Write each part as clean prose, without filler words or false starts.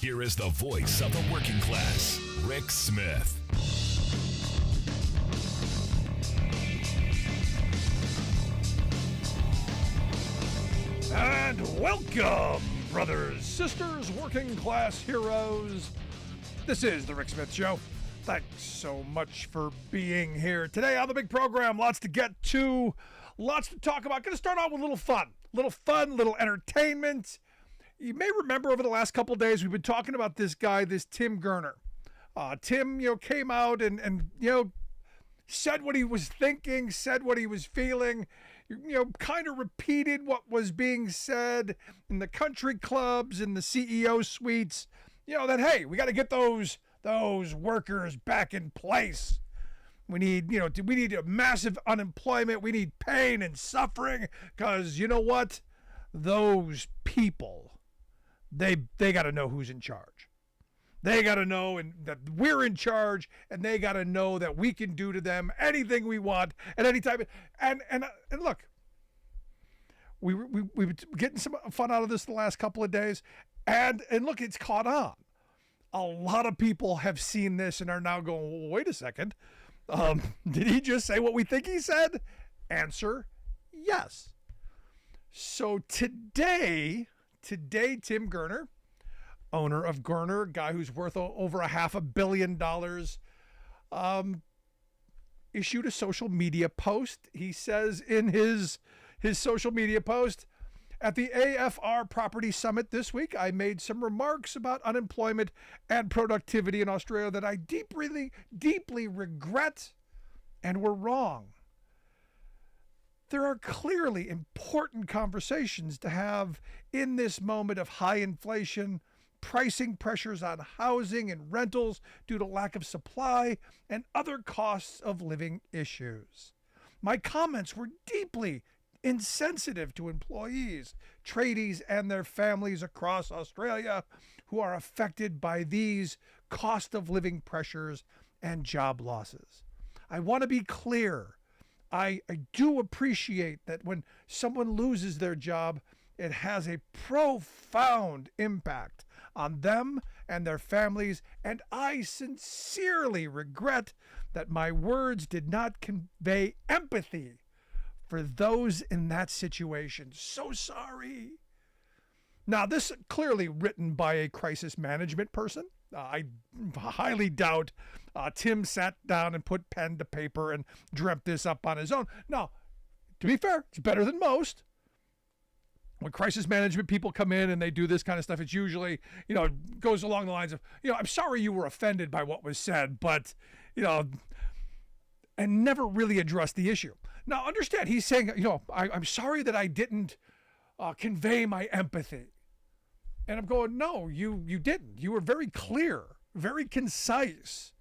Here is the voice of the working class, Rick Smith. And welcome, brothers, sisters, working class heroes. This is the Rick Smith Show. Thanks so much for being here today on the big program. Lots to get to, lots to talk about. Going to start out with a little fun, little entertainment. You may remember over the last couple of days, we've been talking about this guy, this Tim Gurner. Tim, came out and said what he was thinking, said what he was feeling, kind of repeated what was being said in the country clubs, in the CEO suites, that, hey, we got to get those workers back in place. We need, we need a massive unemployment. We need pain and suffering because you know what? Those people, they got to know who's in charge. They got to know that we're in charge, and they got to know that we can do to them anything we want at any time. And look, we were getting some fun out of this the last couple of days, and look, it's caught on. A lot of people have seen this and are now going, well, wait a second. Did he just say what we think he said? Answer, yes. So today, Tim Gurner, owner of Gurner, guy who's worth over $500 million, issued a social media post. He says in his social media post, at the AFR Property Summit this week, I made some remarks about unemployment and productivity in Australia that I deeply regret and were wrong. There are clearly important conversations to have in this moment of high inflation, pricing pressures on housing and rentals due to lack of supply, and other costs of living issues. My comments were deeply insensitive to employees, tradies, and their families across Australia who are affected by these cost of living pressures and job losses. I want to be clear. I do appreciate that when someone loses their job, it has a profound impact on them and their families, and I sincerely regret that my words did not convey empathy for those in that situation. So sorry. Now, this clearly written by a crisis management person. I highly doubt Tim sat down and put pen to paper and dreamt this up on his own. Now, to be fair, it's better than most. When crisis management people come in and they do this kind of stuff, it's usually, goes along the lines of, I'm sorry you were offended by what was said, but, and never really address the issue. Now, understand, he's saying, I'm sorry that I didn't convey my empathy. And I'm going, no, you didn't. You were very clear, very concise.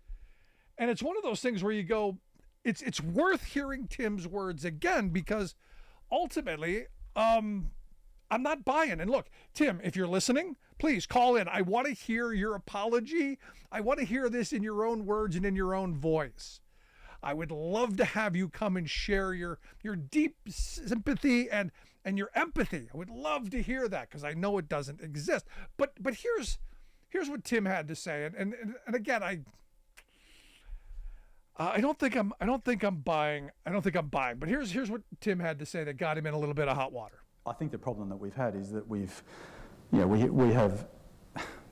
And it's one of those things where you go, it's worth hearing Tim's words again, because ultimately, I'm not buying. And look, Tim, if you're listening, please call in. I want to hear your apology. I want to hear this in your own words and in your own voice. I would love to have you come and share your deep sympathy and your empathy. I would love to hear that, because I know it doesn't exist. But here's what Tim had to say. And again, I don't think I'm buying. But here's what Tim had to say that got him in a little bit of hot water. I think the problem that we've had is that we have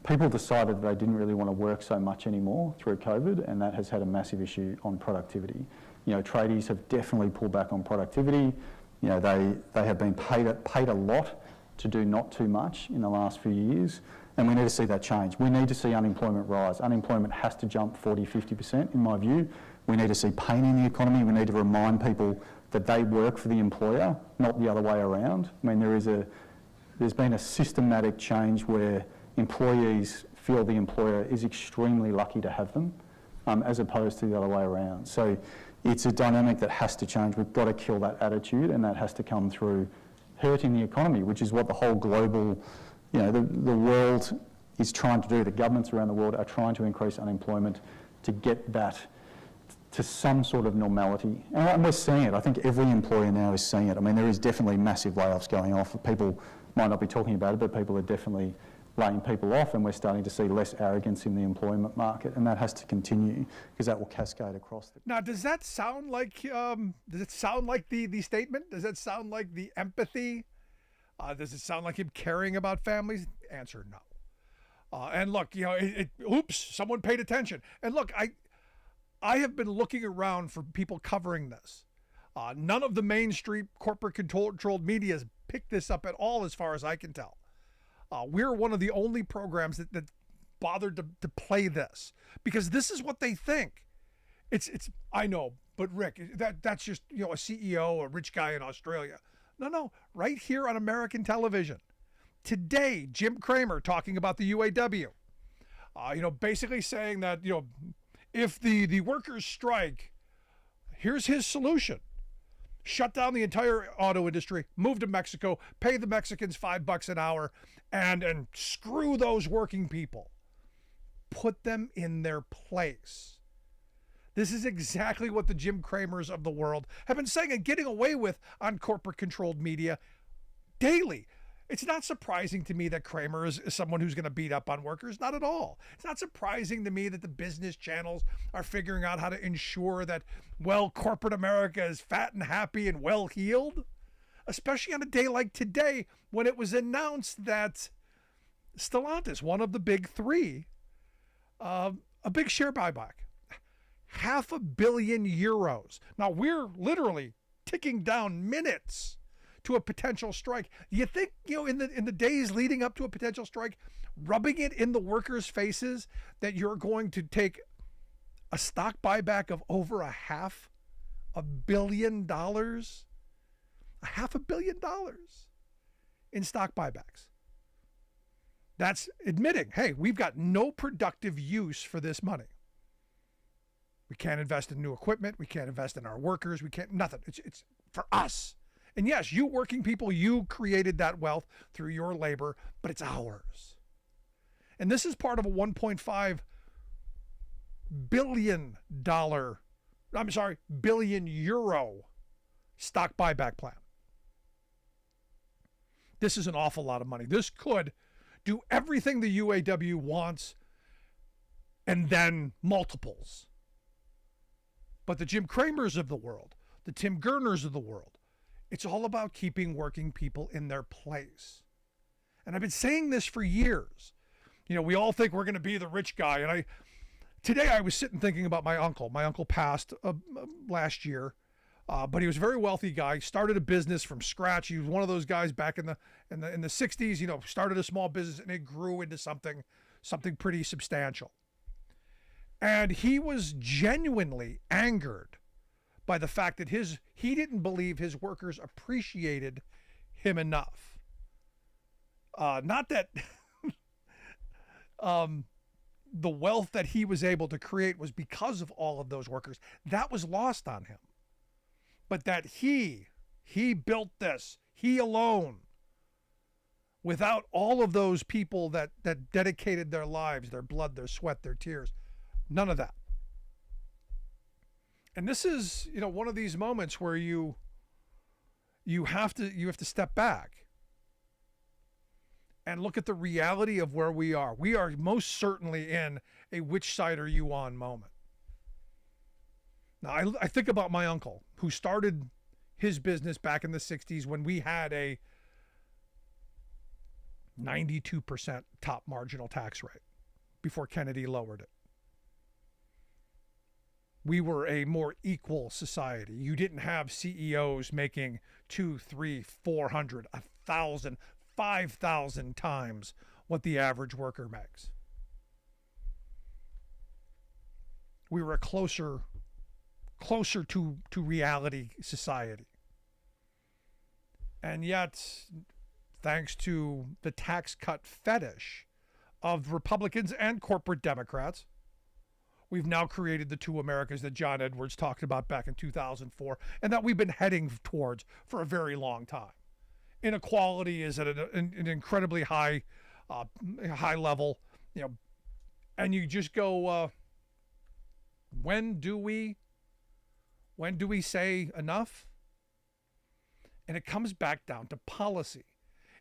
people decided they didn't really want to work so much anymore through COVID, and that has had a massive issue on productivity. Tradies have definitely pulled back on productivity. They have been paid a lot to do not too much in the last few years, and we need to see that change. We need to see unemployment rise. Unemployment has to jump 40-50% in my view. We need to see pain in the economy. We need to remind people that they work for the employer, not the other way around. I mean, there's been a systematic change where employees feel the employer is extremely lucky to have them, as opposed to the other way around. So it's a dynamic that has to change. We've got to kill that attitude, and that has to come through hurting the economy, which is what the whole global, the world is trying to do. The governments around the world are trying to increase unemployment to get that to some sort of normality. And we're seeing it. I think every employer now is seeing it. I mean, there is definitely massive layoffs going off. People might not be talking about it, but people are definitely laying people off, and we're starting to see less arrogance in the employment market, and that has to continue because that will cascade across. Now, does that sound like the statement? Does that sound like the empathy? Does it sound like him caring about families? Answer, no. And look, oops, someone paid attention. And look, I have been looking around for people covering this. None of the mainstream corporate controlled media has picked this up at all, as far as I can tell. We're one of the only programs that bothered to play this, because this is what they think. It's I know, but Rick, that's just a CEO, a rich guy in Australia. No, right here on American television. Today, Jim Cramer talking about the UAW. Basically saying that, if the workers strike, here's his solution. Shut down the entire auto industry, move to Mexico, pay the Mexicans $5 an hour, and screw those working people. Put them in their place. This is exactly what the Jim Cramers of the world have been saying and getting away with on corporate-controlled media daily. It's not surprising to me that Cramer is someone who's going to beat up on workers. Not at all. It's not surprising to me that the business channels are figuring out how to ensure that, corporate America is fat and happy and well-heeled, especially on a day like today when it was announced that Stellantis, one of the big three, a big share buyback. €500 million. Now, we're literally ticking down minutes to a potential strike. You think, in the days leading up to a potential strike, rubbing it in the workers' faces that you're going to take a stock buyback of over $500 million, $500 million in stock buybacks. That's admitting, hey, we've got no productive use for this money. We can't invest in new equipment. We can't invest in our workers. We can't, nothing. It's for us. And yes, you working people, you created that wealth through your labor, but it's ours. And this is part of a $1.5 billion euro stock buyback plan. This is an awful lot of money. This could do everything the UAW wants and then multiples. But the Jim Cramers of the world, the Tim Gerners of the world, it's all about keeping working people in their place. And I've been saying this for years. We all think we're going to be the rich guy. And today I was sitting thinking about my uncle. My uncle passed last year, but he was a very wealthy guy. Started a business from scratch. He was one of those guys back in the 60s. Started a small business and it grew into something pretty substantial. And he was genuinely angered by the fact that he didn't believe his workers appreciated him enough. Not that the wealth that he was able to create was because of all of those workers. That was lost on him. But that he built this, he alone, without all of those people that dedicated their lives, their blood, their sweat, their tears. None of that. And this is, one of these moments where you have to step back and look at the reality of where we are. We are most certainly in a which side are you on moment. Now, I think about my uncle who started his business back in the 60s when we had a 92% top marginal tax rate before Kennedy lowered it. We were a more equal society. You didn't have CEOs making 200, 300, 400, 1,000, 5,000 times what the average worker makes. We were a closer to reality society. And yet, thanks to the tax cut fetish of Republicans and corporate Democrats, we've now created the two Americas that John Edwards talked about back in 2004 and that we've been heading towards for a very long time. Inequality is at an incredibly high level, and you just go, when do we say enough? And it comes back down to policy.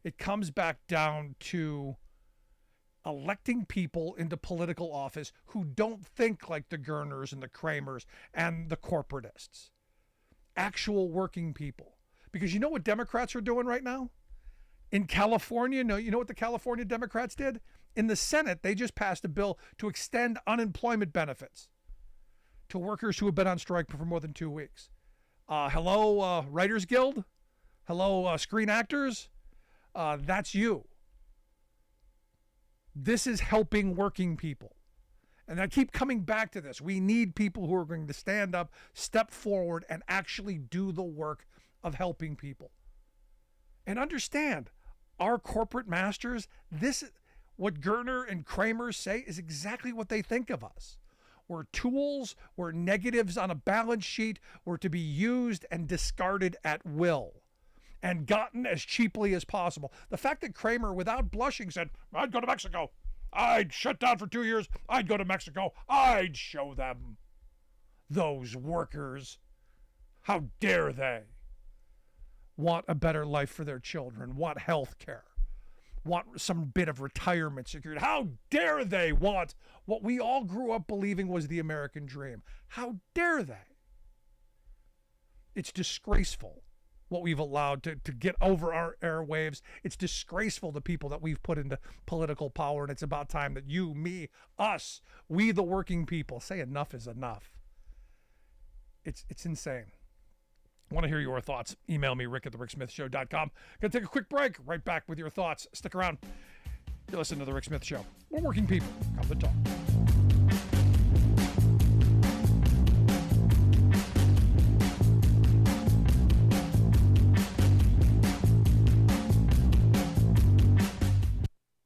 It comes back down to electing people into political office who don't think like the Gerners and the Kramers and the corporatists. Actual working people. Because you know what Democrats are doing right now? In California, no, you know what the California Democrats did? In the Senate, they just passed a bill to extend unemployment benefits to workers who have been on strike for more than 2 weeks. Hello, Writers Guild? Hello, Screen Actors? That's you. This is helping working people. And I keep coming back to this. We need people who are going to stand up, step forward, and actually do the work of helping people. And understand, our corporate masters, what Gerner and Kramer say is exactly what they think of us. We're tools, we're negatives on a balance sheet, we're to be used and discarded at will and gotten as cheaply as possible. The fact that Kramer, without blushing, said, I'd go to Mexico. I'd shut down for 2 years. I'd go to Mexico. I'd show them. Those workers. How dare they want a better life for their children, want health care, want some bit of retirement security. How dare they want what we all grew up believing was the American dream? How dare they? It's disgraceful what we've allowed to get over our airwaves. It's disgraceful to people that we've put into political power, and it's about time that you, me, us, we the working people say enough is enough. It's insane. I want to hear your thoughts. Email me, rick@thericksmithshow.com. Gonna take a quick break. Right back with your thoughts. Stick around. You're listening to The Rick Smith Show. We're working people. Come to talk.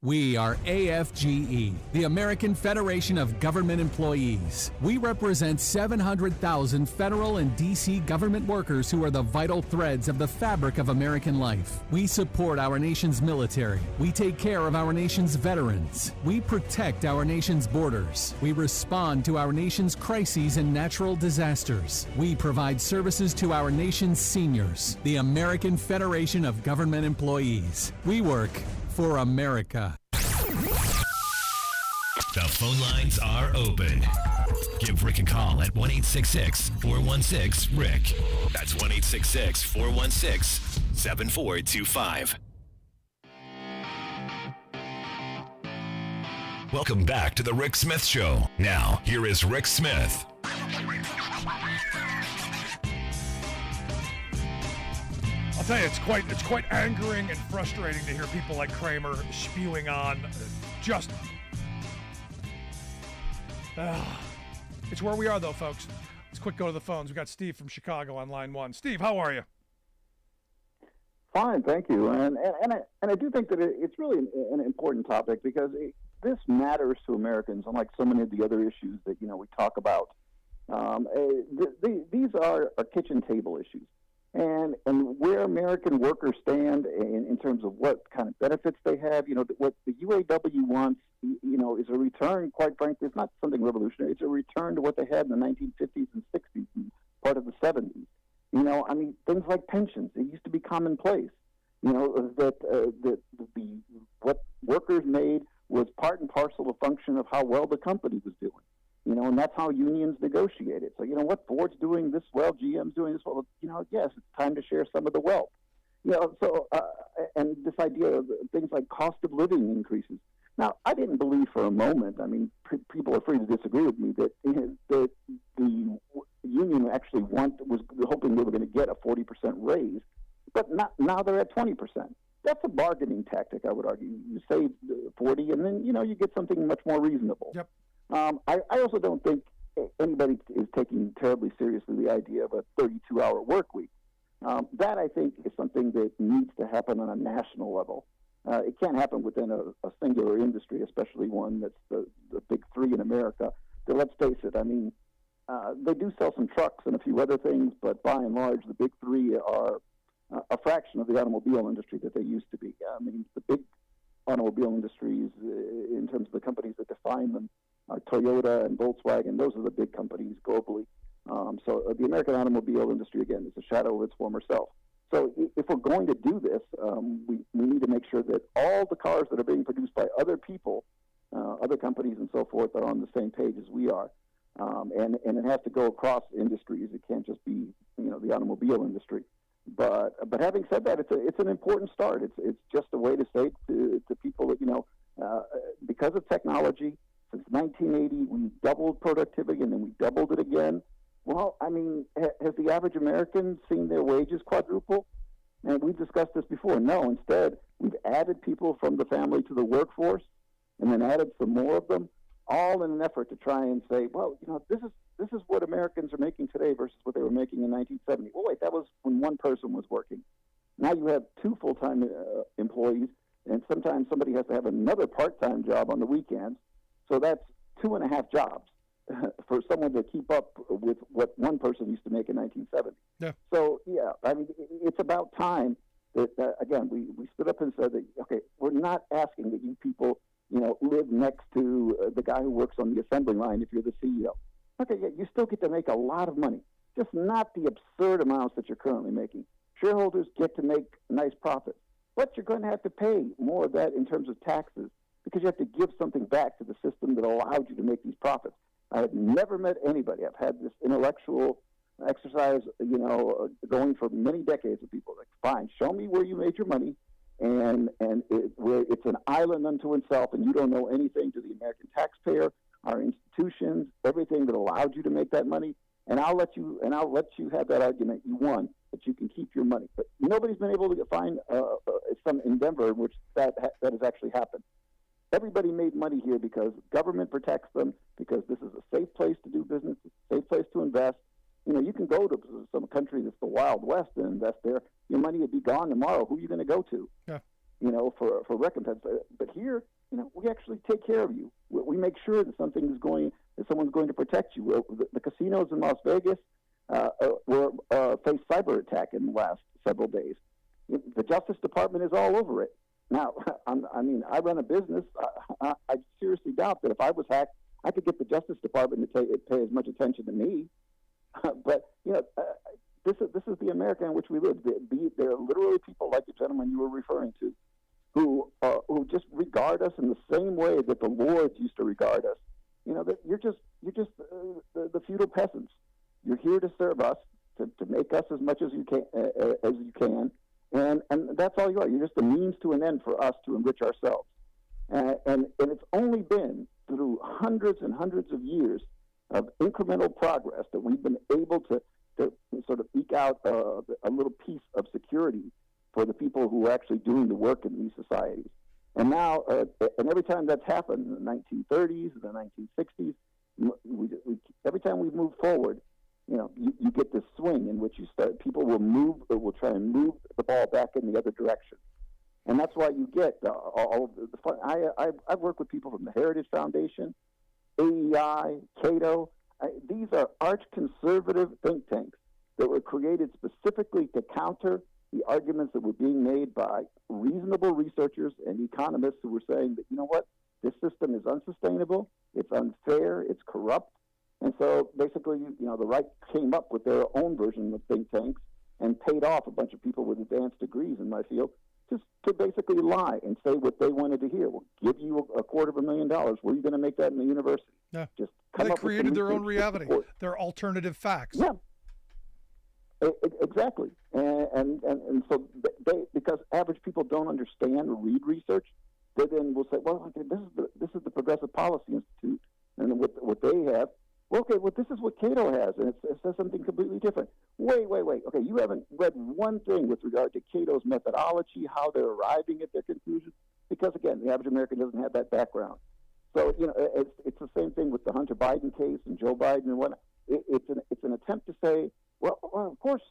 We are AFGE, the American Federation of Government Employees. We represent 700,000 federal and D.C. government workers who are the vital threads of the fabric of American life. We support our nation's military. We take care of our nation's veterans. We protect our nation's borders. We respond to our nation's crises and natural disasters. We provide services to our nation's seniors. The American Federation of Government Employees. We work for America. The phone lines are open. Give Rick a call at 1-866-416-RICK. That's 1-866-416-7425. Welcome back to the Rick Smith Show. Now, here is Rick Smith. I'll tell you, it's quite angering and frustrating to hear people like Kramer spewing on just... it's where we are, though, folks. Let's quick go to the phones. We've got Steve from Chicago on line one. Steve, how are you? Fine, thank you. And I do think that it's really an important topic because this matters to Americans, unlike so many of the other issues that we talk about. These are kitchen table issues. And where American workers stand in terms of what kind of benefits they have, what the UAW wants, is a return, quite frankly, it's not something revolutionary. It's a return to what they had in the 1950s and 60s and part of the 70s. Things like pensions, they used to be commonplace. What workers made was part and parcel a function of how well the company was doing. And that's how unions negotiated. So, what, Ford's doing this well, GM's doing this well, yes, it's time to share some of the wealth. And this idea of things like cost of living increases. Now, I didn't believe for a moment, people are free to disagree with me, that the union actually was hoping they were going to get a 40% raise, but now they're at 20%. That's a bargaining tactic, I would argue. You save 40, and then, you get something much more reasonable. Yep. I also don't think anybody is taking terribly seriously the idea of a 32-hour work week. That, I think, is something that needs to happen on a national level. It can't happen within a singular industry, especially one that's the big three in America. But let's face it, they do sell some trucks and a few other things, but by and large, the big three are a fraction of the automobile industry that they used to be. The big automobile industries, in terms of the companies that define them, are Toyota and Volkswagen. Those are the big companies globally. So the American automobile industry, again, is a shadow of its former self. So if we're going to do this, we need to make sure that all the cars that are being produced by other people companies and so forth are on the same page as we are. And it has to go across industries. It can't just be, the automobile industry. But having said that, it's an important start. It's just a way to say to people that, because of technology, since 1980, we doubled productivity and then we doubled it again. Well, I mean, has the average American seen their wages quadruple? And we've discussed this before. No, instead, we've added people from the family to the workforce and then added some more of them, all in an effort to try and say, well, this is what Americans are making today versus what they were making in 1970. Well, wait, that was when one person was working. Now you have two full-time employees, and sometimes somebody has to have another part-time job on the weekends. So that's 2.5 jobs for someone to keep up with what one person used to make in 1970. Yeah. So, yeah, I mean, it's about time that, again, we stood up and said that, okay, we're not asking that you people, live next to the guy who works on the assembly line if you're the CEO. Okay, yeah, you still get to make a lot of money, just not the absurd amounts that you're currently making. Shareholders get to make nice profits, but you're going to have to pay more of that in terms of taxes because you have to give something back to the system that allowed you to make these profits. I have never met anybody. I've had this intellectual exercise, going for many decades of people. Like, fine, show me where you made your money, and where it's an island unto itself, and you don't know anything to the American taxpayer, our institutions, everything that allowed you to make that money, and I'll let you have that argument. You won, that you can keep your money. But nobody's been able to find some endeavor in which that has actually happened. Everybody made money here because government protects them, because this is a safe place to do business, a safe place to invest. You can go to some country that's the Wild West and invest there. Your money would be gone tomorrow. Who are you going to go to? Yeah. For recompense. But here, we actually take care of you. We make sure that someone's going to protect you. The casinos in Las Vegas faced cyber attack in the last several days. The Justice Department is all over it. Now, I run a business. I seriously doubt that if I was hacked, I could get the Justice Department to pay as much attention to me. But this is the America in which we live. There are literally people like the gentleman you were referring to, who just regard us in the same way that the lords used to regard us. That you're just the feudal peasants. You're here to serve us, to make us as much as you can, and that's all you are. You're just a means to an end for us to enrich ourselves. And it's only been through hundreds and hundreds of years of incremental progress that we've been able to sort of eke out a little piece of security for the people who are actually doing the work in these societies. And now, and every time that's happened, in the 1930s, the 1960s, every time we move forward, you get this swing in which people will try and move the ball back in the other direction. And that's why you get all of the fun. I've worked with people from the Heritage Foundation, AEI, Cato. These are arch-conservative think tanks that were created specifically to counter the arguments that were being made by reasonable researchers and economists who were saying that, this system is unsustainable, it's unfair, it's corrupt. And so basically, the right came up with their own version of think tanks and paid off a bunch of people with advanced degrees in my field just to basically lie and say what they wanted to hear. We'll give you $250,000. Where are you going to make that in the university? Yeah. Just come they up created with their own reality, their alternative facts. Yeah. Exactly. And so because average people don't understand or read research, they then will say, well, okay, this is the Progressive Policy Institute, and what they have. Well, okay, this is what Cato has, and it says something completely different. Wait. Okay, you haven't read one thing with regard to Cato's methodology, how they're arriving at their conclusions, because, again, the average American doesn't have that background. So, it's the same thing with the Hunter Biden case and Joe Biden and whatnot. It's an attempt to say, well, of course,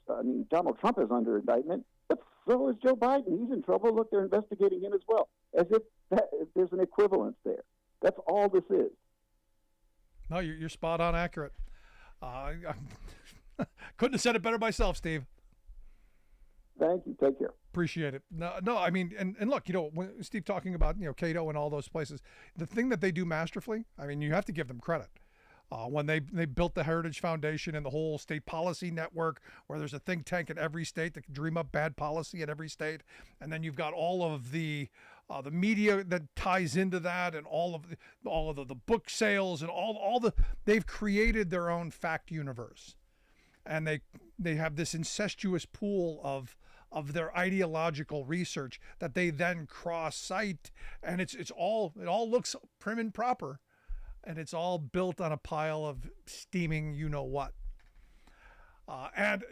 Donald Trump is under indictment, but so is Joe Biden. He's in trouble. Look, they're investigating him as well, as if there's an equivalence there. That's all this is. No, you're spot on accurate. Couldn't have said it better myself, Steve. Thank you. Take care. Appreciate it. No, I mean, and look, when Steve talking about, Cato and all those places, the thing that they do masterfully, I mean, you have to give them credit. When they built the Heritage Foundation and the whole state policy network, where there's a think tank in every state that can dream up bad policy in every state, and then you've got all of the the media that ties into that, and all of the book sales, and they've created their own fact universe, and they have this incestuous pool of their ideological research that they then cross-site, and it all looks prim and proper, and it's all built on a pile of steaming you-know-what. And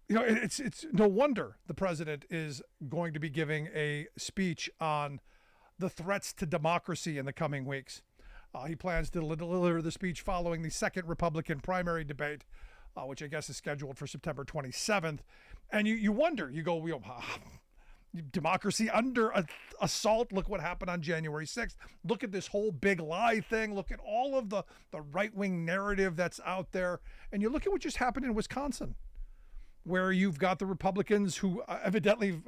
it's no wonder the president is going to be giving a speech on the threats to democracy in the coming weeks. He plans to deliver the speech following the second Republican primary debate, which I guess is scheduled for September 27th. And you wonder, you go, democracy under assault. Look what happened on January 6th. Look at this whole big lie thing. Look at all of the right-wing narrative that's out there. And you look at what just happened in Wisconsin, where you've got the Republicans who evidently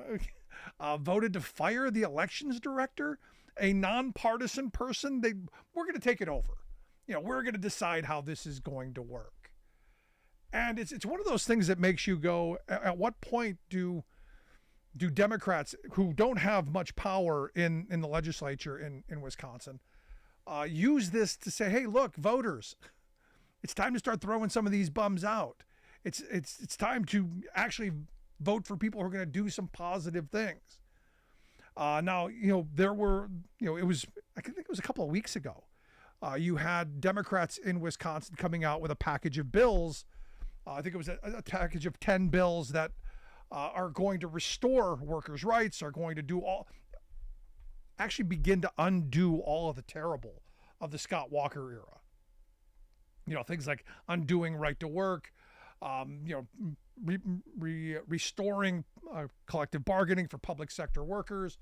voted to fire the elections director, a nonpartisan person. We're going to take it over. We're going to decide how this is going to work. And it's one of those things that makes you go, at what point do Democrats, who don't have much power in the legislature in Wisconsin, use this to say, hey, look, voters, it's time to start throwing some of these bums out. It's time to actually vote for people who are going to do some positive things. Now, there were, I think it was a couple of weeks ago, you had Democrats in Wisconsin coming out with a package of bills. I think it was a package of 10 bills that are going to restore workers' rights, are going to actually begin to undo all of the terrible of the Scott Walker era. Things like undoing right to work, restoring collective bargaining for public sector workers,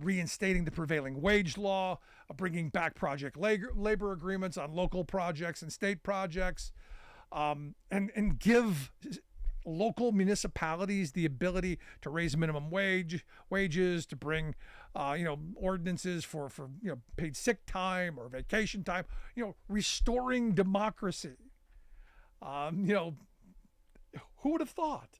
reinstating the prevailing wage law, bringing back project labor agreements on local projects and state projects, and give local municipalities the ability to raise minimum wages, to bring, ordinances for paid sick time or vacation time, restoring democracy. Who would have thought?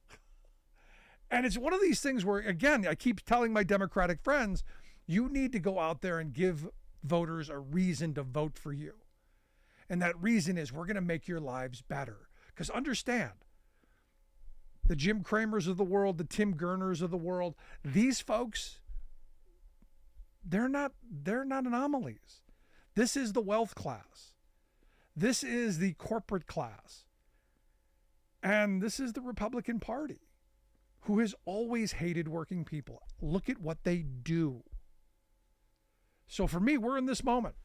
And it's one of these things where, again, I keep telling my Democratic friends, you need to go out there and give voters a reason to vote for you. And that reason is, we're going to make your lives better. Because understand, the Jim Cramers of the world, the Tim Gerners of the world, these folks, they're not anomalies. This is the wealth class. This is the corporate class. And this is the Republican Party, who has always hated working people. Look at what they do. So for me, we're in this moment.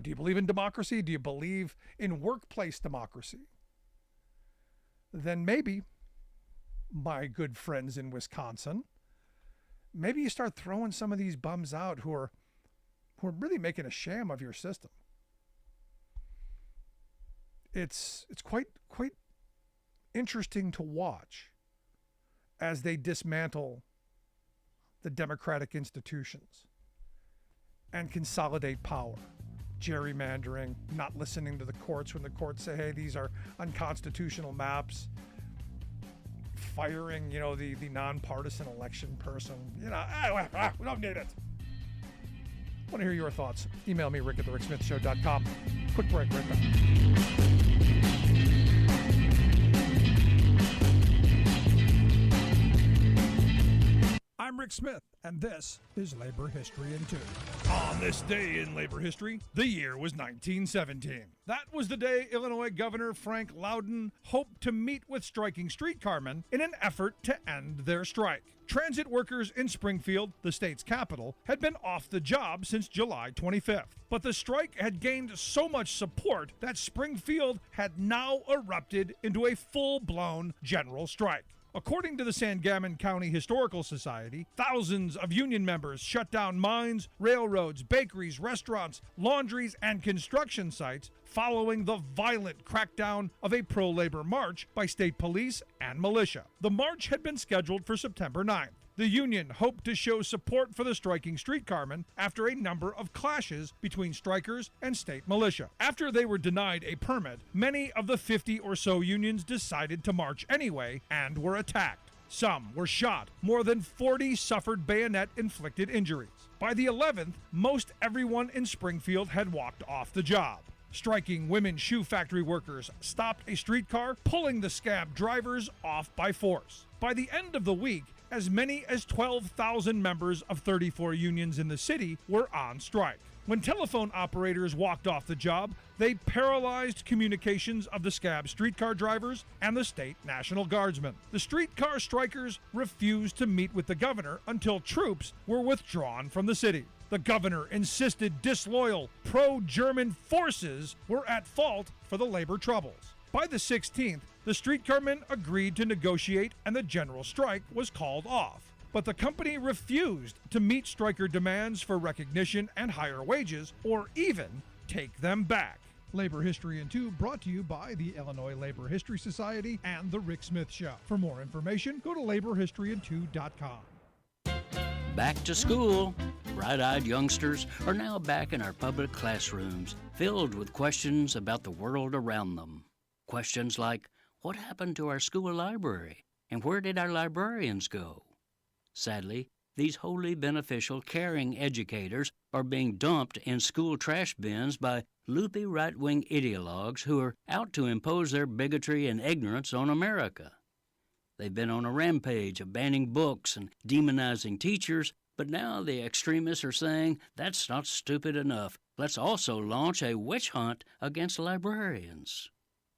Do you believe in democracy? Do you believe in workplace democracy? Then maybe, my good friends in Wisconsin, maybe you start throwing some of these bums out who are really making a sham of your system. It's quite interesting to watch as they dismantle the democratic institutions and consolidate power. Gerrymandering, not listening to the courts when the courts say, hey, these are unconstitutional maps, firing, the nonpartisan election person. We don't need it. I want to hear your thoughts. Email me, rick@thericksmithshow.com. Quick break, right back. I'm Rick Smith, and this is Labor History in 2. On this day in labor history, the year was 1917. That was the day Illinois Governor Frank Loudon hoped to meet with striking streetcarmen in an effort to end their strike. Transit workers in Springfield, the state's capital, had been off the job since July 25th. But the strike had gained so much support that Springfield had now erupted into a full-blown general strike. According to the Sangamon County Historical Society, thousands of union members shut down mines, railroads, bakeries, restaurants, laundries, and construction sites following the violent crackdown of a pro-labor march by state police and militia. The march had been scheduled for September 9th. The union hoped to show support for the striking streetcarmen after a number of clashes between strikers and state militia. After they were denied a permit, many of the 50 or so unions decided to march anyway and were attacked. Some were shot. More than 40 suffered bayonet-inflicted injuries. By the 11th, most everyone in Springfield had walked off the job. Striking women shoe factory workers stopped a streetcar, pulling the scab drivers off by force. By the end of the week, as many as 12,000 members of 34 unions in the city were on strike. When telephone operators walked off the job, they paralyzed communications of the scab streetcar drivers and the state National Guardsmen. The streetcar strikers refused to meet with the governor until troops were withdrawn from the city. The governor insisted disloyal, pro-German forces were at fault for the labor troubles. By the 16th, the streetcarmen agreed to negotiate and the general strike was called off. But the company refused to meet striker demands for recognition and higher wages, or even take them back. Labor History in 2 brought to you by the Illinois Labor History Society and The Rick Smith Show. For more information, go to laborhistoryin2.com. Back to school. Bright-eyed youngsters are now back in our public classrooms, filled with questions about the world around them. Questions like, what happened to our school library? And where did our librarians go? Sadly, these wholly beneficial, caring educators are being dumped in school trash bins by loopy right-wing ideologues who are out to impose their bigotry and ignorance on America. They've been on a rampage of banning books and demonizing teachers, but now the extremists are saying that's not stupid enough. Let's also launch a witch hunt against librarians.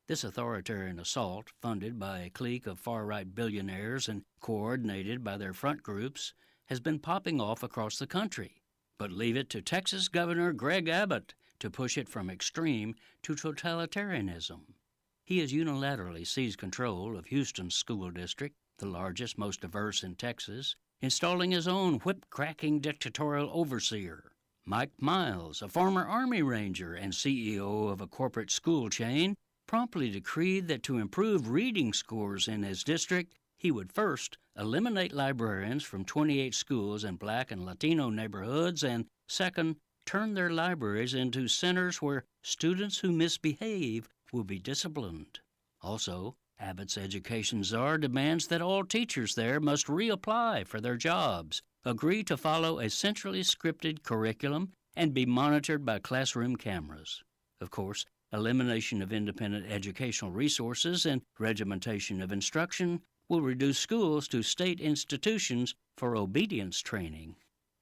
This authoritarian assault, funded by a clique of far-right billionaires and coordinated by their front groups, has been popping off across the country. But leave it to Texas Governor Greg Abbott to push it from extreme to totalitarianism. He has unilaterally seized control of Houston's school district, the largest, most diverse in Texas, installing his own whip-cracking dictatorial overseer. Mike Miles, a former Army Ranger and CEO of a corporate school chain, promptly decreed that to improve reading scores in his district, he would first eliminate librarians from 28 schools in Black and Latino neighborhoods and, second, turn their libraries into centers where students who misbehave will be disciplined. Also, Abbott's education czar demands that all teachers there must reapply for their jobs, agree to follow a centrally scripted curriculum, and be monitored by classroom cameras. Of course, elimination of independent educational resources and regimentation of instruction will reduce schools to state institutions for obedience training.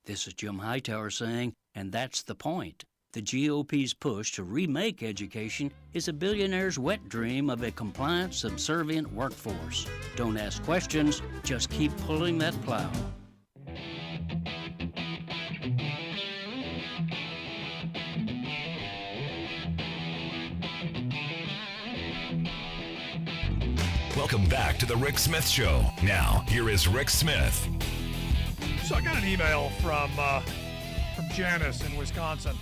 This is Jim Hightower saying, and that's the point. The GOP's push to remake education is a billionaire's wet dream of a compliant, subservient workforce. Don't ask questions, just keep pulling that plow. Welcome back to the Rick Smith Show. Now, here is Rick Smith. So I got an email from Janice in Wisconsin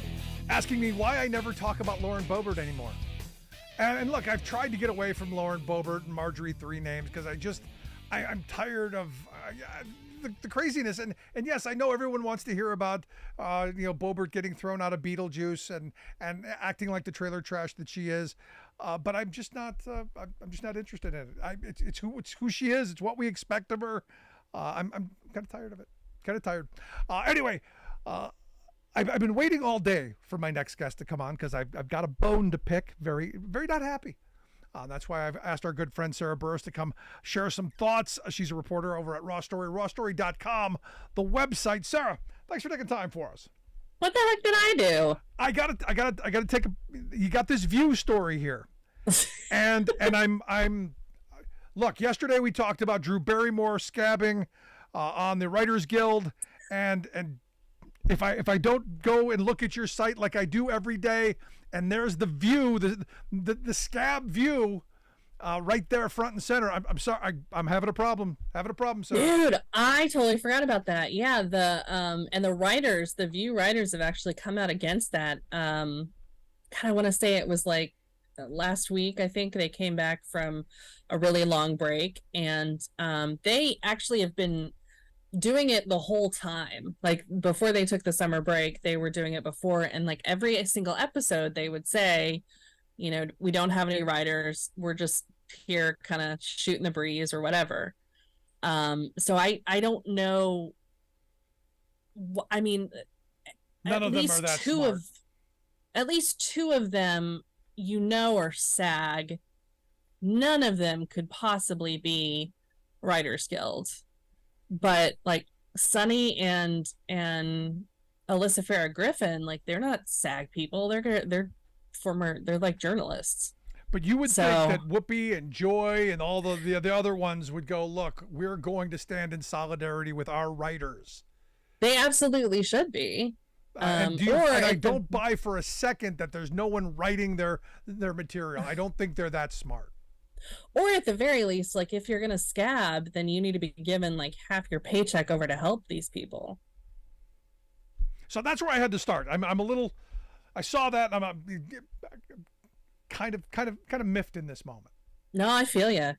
asking me why I never talk about Lauren Boebert anymore. And look, I've tried to get away from Lauren Boebert and Marjorie Three Names because I'm tired of the craziness. And yes, I know everyone wants to hear about Boebert getting thrown out of Beetlejuice and acting like the trailer trash that she is. But I'm just not interested in it. It's who she is. It's what we expect of her. I'm kind of tired of it. Anyway, I've been waiting all day for my next guest to come on because I've got a bone to pick. Very, very not happy. That's why I've asked our good friend Sarah Burris to come share some thoughts. She's a reporter over at Raw Story, rawstory.com, the website. Sarah, thanks for taking time for us. What the heck did I do? I gotta take you got this View story here. and I'm look, yesterday we talked about Drew Barrymore scabbing on the Writers Guild, and if I don't go and look at your site like I do every day, and there's the View, the scab View right there front and center. I'm sorry, I'm having a problem. So dude, I totally forgot about that. Yeah, and the writers, the View writers have actually come out against that. God, I want to say it was like last week. I think they came back from a really long break, and they actually have been doing it the whole time. Like before they took the summer break, they were doing it before, and like every single episode they would say, we don't have any writers, we're just here kind of shooting the breeze or whatever. So I don't know. I mean, None of them are that smart. At least two of them, are SAG. None of them could possibly be Writers Guild. But like Sunny and Alyssa Farah Griffin, like they're not SAG people. They're like journalists. But you would think that Whoopi and Joy and all the other ones would go, look, we're going to stand in solidarity with our writers. They absolutely should be. And I don't buy for a second that there's no one writing their material. I don't think they're that smart. Or at the very least, like if you're gonna scab, then you need to be given like half your paycheck over to help these people. So that's where I had to start. I'm a little. I saw that, and I'm kind of miffed in this moment. No, I feel you,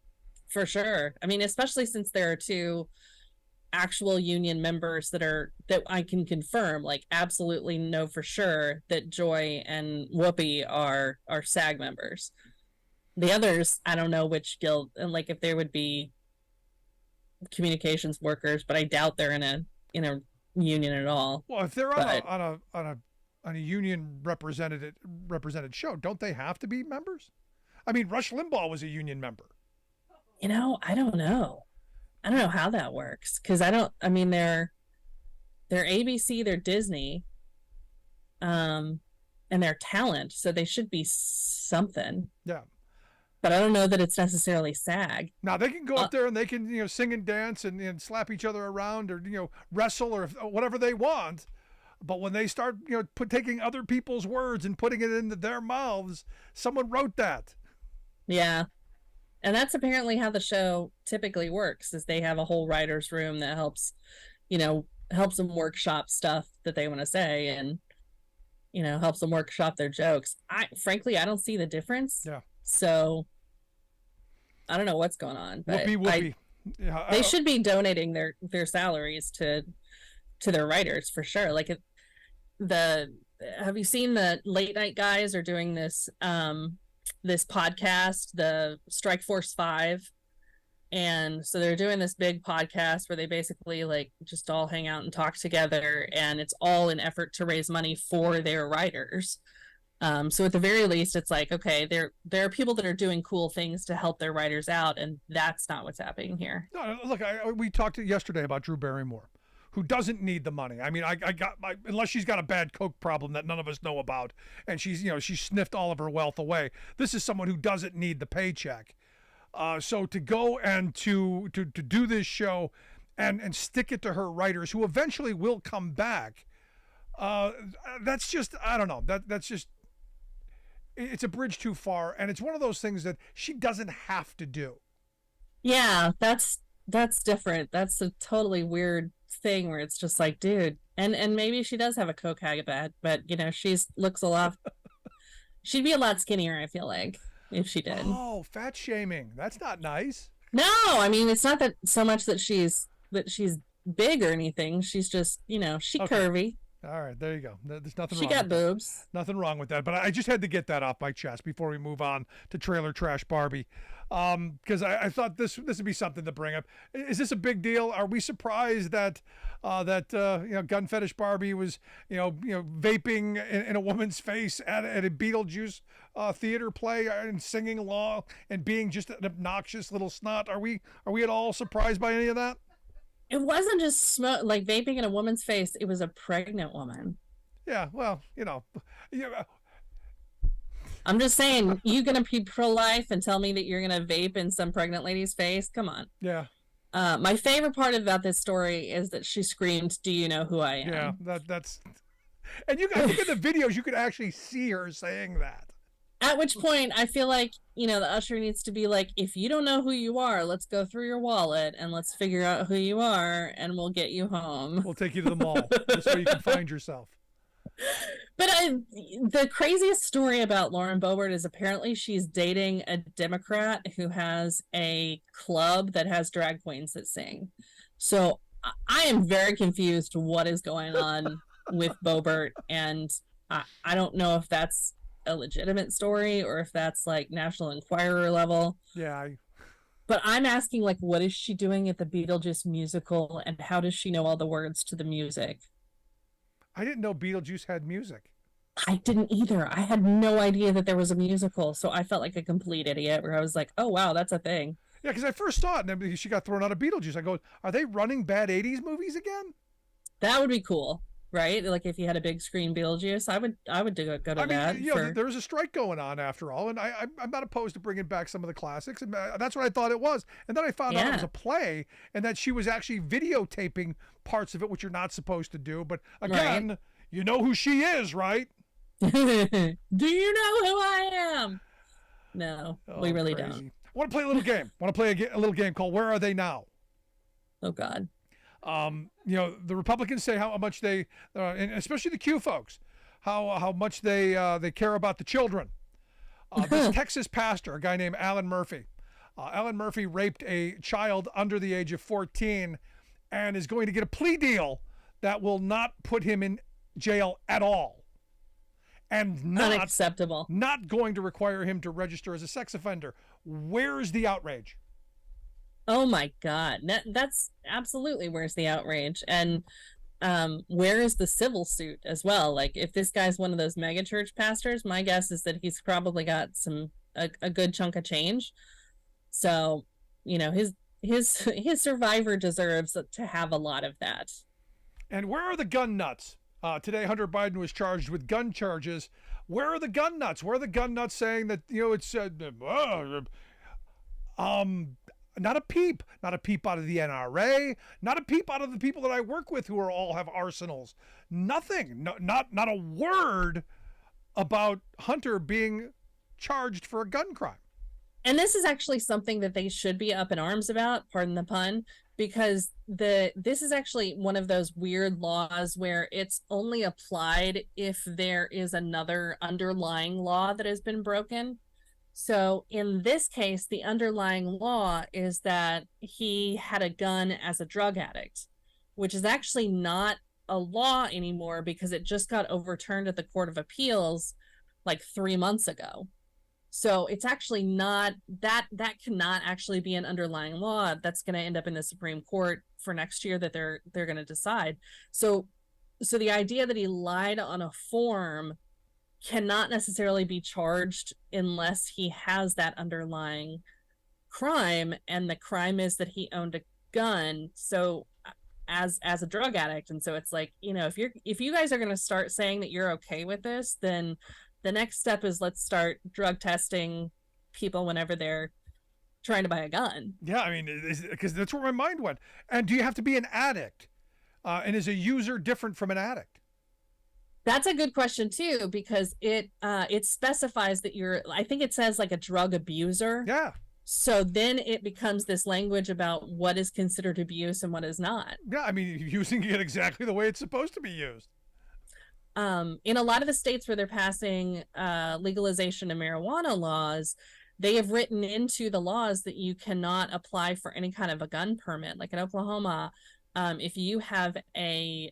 for sure. I mean, especially since there are two actual union members that I can confirm, like absolutely know for sure that Joy and Whoopi are SAG members. The others, I don't know which guild, and like if there would be communications workers, but I doubt they're in a union at all. Well, if they're on a union represented show, don't they have to be members? I mean, Rush Limbaugh was a union member. I don't know. I don't know how that works, because they're ABC, they're Disney, and they're talent, so they should be something. Yeah. But I don't know that it's necessarily SAG. Now they can go up there and they can sing and dance and slap each other around or wrestle or whatever they want. But when they start taking other people's words and putting it into their mouths, someone wrote that. Yeah. And that's apparently how the show typically works, is they have a whole writer's room that helps them workshop stuff that they want to say and, helps them workshop their jokes. Frankly, I don't see the difference. Yeah. So I don't know what's going on, but Whoopi. They should be donating their salaries to their writers for sure. Like have you seen the late night guys are doing this podcast, the Strike Force 5, and so they're doing this big podcast where they basically like just all hang out and talk together, and it's all an effort to raise money for their writers. So at the very least, it's like, okay, there are people that are doing cool things to help their writers out, and that's not what's happening here. No, look, we talked yesterday about Drew Barrymore, who doesn't need the money. I mean, unless she's got a bad coke problem that none of us know about, and she sniffed all of her wealth away. This is someone who doesn't need the paycheck. So to go and to do this show and stick it to her writers, who eventually will come back, that's just, I don't know, that's just, it's a bridge too far, and it's one of those things that she doesn't have to do. Yeah, that's different. That's a totally weird thing where it's just like, dude, and maybe she does have a coke habit, but she's looks a lot. She'd be a lot skinnier, I feel like, if she did. Oh, fat shaming. That's not nice. No, I mean, it's not that so much that she's big or anything. She's just, she curvy. All right, there you go. There's nothing wrong. She got boobs. Nothing wrong with that. But I just had to get that off my chest before we move on to Trailer Trash Barbie, because I thought this would be something to bring up. Is this a big deal? Are we surprised that Gun Fetish Barbie was vaping in a woman's face at a Beetlejuice theater play and singing along and being just an obnoxious little snot? Are we at all surprised by any of that? It wasn't just like vaping in a woman's face. It was a pregnant woman. Yeah, well, I'm just saying, you gonna be pro-life and tell me that you're gonna vape in some pregnant lady's face? Come on. Yeah. My favorite part about this story is that she screamed, "Do you know who I am?" Yeah, that's. And I think in the videos you could actually see her saying that. At which point, I feel like, the usher needs to be like, if you don't know who you are, let's go through your wallet and let's figure out who you are and we'll get you home. We'll take you to the mall. This way you can find yourself. But the craziest story about Lauren Boebert is apparently she's dating a Democrat who has a club that has drag queens that sing. So I am very confused what is going on with Boebert, and I don't know if that's a legitimate story or if that's like National Enquirer level. Yeah. But I'm asking, like, what is she doing at the Beetlejuice musical, and how does she know all the words to the music? I didn't know Beetlejuice had music. I didn't either. I had no idea that there was a musical, so I felt like a complete idiot where I was like, oh, wow, that's a thing. Yeah, because I first saw it and then she got thrown out of Beetlejuice. I go, are they running bad 80s movies again? That would be cool, right? Like if you had a big screen Beetlejuice, I would go to that. You know, there's a strike going on after all, and I'm not opposed to bringing back some of the classics, and that's what I thought it was. And then I found out it was a play, and that she was actually videotaping parts of it, which you're not supposed to do. But again, right. You know who she is, right? Do you know who I am? No, we really crazy. don't. I want to play a little game. I want to play a little game called Where Are They Now? Oh, God. You know, the Republicans say how much they, and especially the Q folks, how much they care about the children. This Texas pastor, a guy named Alan Murphy. Alan Murphy raped a child under the age of 14 and is going to get a plea deal that will not put him in jail at all. And unacceptable. Not going to require him to register as a sex offender. Where's the outrage? Oh my God, that's absolutely where's the outrage, and where is the civil suit as well? Like if this guy's one of those mega church pastors, my guess is that he's probably got a good chunk of change. So, you know, his survivor deserves to have a lot of that. And where are the gun nuts? Today, Hunter Biden was charged with gun charges. Where are the gun nuts? Where are the gun nuts saying that, you know, it's not a peep out of the NRA, not a peep out of the people that I work with who all have arsenals. Nothing, not a word about Hunter being charged for a gun crime. And this is actually something that they should be up in arms about, pardon the pun, because this is actually one of those weird laws where it's only applied if there is another underlying law that has been broken. So in this case, the underlying law is that he had a gun as a drug addict, which is actually not a law anymore because it just got overturned at the Court of Appeals like 3 months ago. So it's actually not that cannot actually be an underlying law. That's going to end up in the Supreme Court for next year that they're going to decide. So the idea that he lied on a form cannot necessarily be charged unless he has that underlying crime, and the crime is that he owned a gun, so as a drug addict. And so it's like, you know, if you guys are going to start saying that you're okay with this, then the next step is let's start drug testing people whenever they're trying to buy a gun. Yeah, I mean, because that's where my mind went. And do you have to be an addict? And is a user different from an addict? That's a good question too, because it specifies that I think it says like a drug abuser. Yeah. So then it becomes this language about what is considered abuse and what is not. Yeah, I mean, using it exactly the way it's supposed to be used. In a lot of the states where they're passing legalization of marijuana laws, they have written into the laws that you cannot apply for any kind of a gun permit. Like in Oklahoma, if you have a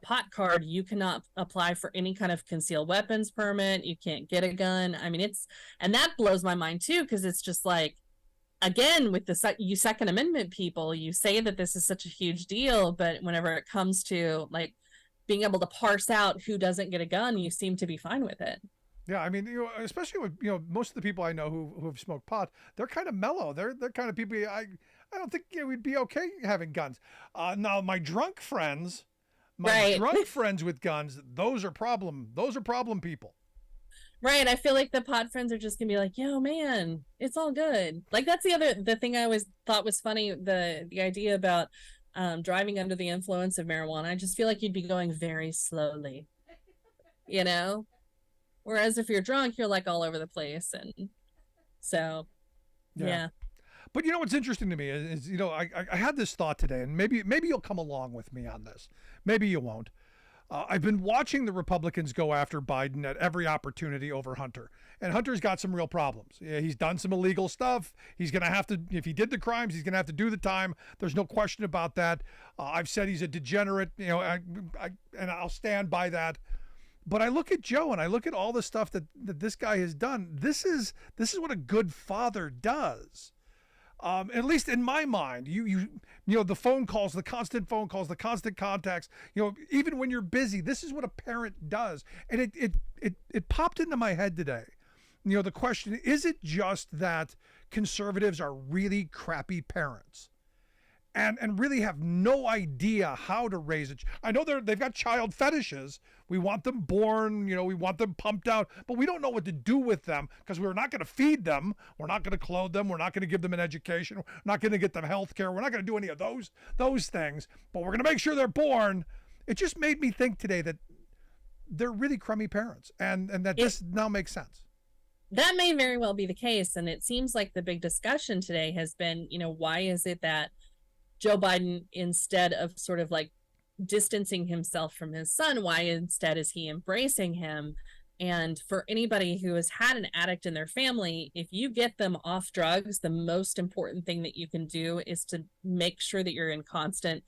pot card, you cannot apply for any kind of concealed weapons permit. You can't get a gun. I mean, and that blows my mind too, because it's just like, again, with the Second Amendment people, you say that this is such a huge deal, but whenever it comes to like being able to parse out who doesn't get a gun, you seem to be fine with it. Yeah, I mean, you know, especially with, you know, most of the people I know who have smoked pot, they're kind of mellow. They're kind of people I don't think, you know, we'd be okay having guns. Now my drunk friends, drunk friends with guns, those are problem people. Right. I feel like the pot friends are just gonna be like, yo, man, it's all good. Like that's the thing I always thought was funny, the idea about driving under the influence of marijuana. I just feel like you'd be going very slowly, you know? Whereas if you're drunk, you're like all over the place. And so, yeah. But you know, what's interesting to me is you know, I had this thought today, and maybe you'll come along with me on this. Maybe you won't. I've been watching the Republicans go after Biden at every opportunity over Hunter. And Hunter's got some real problems. Yeah, he's done some illegal stuff. He's going to have to, if he did the crimes, he's going to have to do the time. There's no question about that. I've said he's a degenerate, you know, and I'll stand by that. But I look at Joe and I look at all the stuff that this guy has done. This is what a good father does. At least in my mind, you know, the phone calls, the constant phone calls, the constant contacts, you know, even when you're busy, this is what a parent does. And it popped into my head today. You know, the question, is it just that conservatives are really crappy parents and really have no idea how to raise it? I know they've got child fetishes. We want them born, you know, we want them pumped out, but we don't know what to do with them because we're not going to feed them. We're not going to clothe them. We're not going to give them an education. We're not going to get them health care. We're not going to do any of those things, but we're going to make sure they're born. It just made me think today that they're really crummy parents and that this now makes sense. That may very well be the case. And it seems like the big discussion today has been, you know, why is it that Joe Biden, instead of sort of like distancing himself from his son, why instead is he embracing him? And for anybody who has had an addict in their family, if you get them off drugs, the most important thing that you can do is to make sure that you're in constant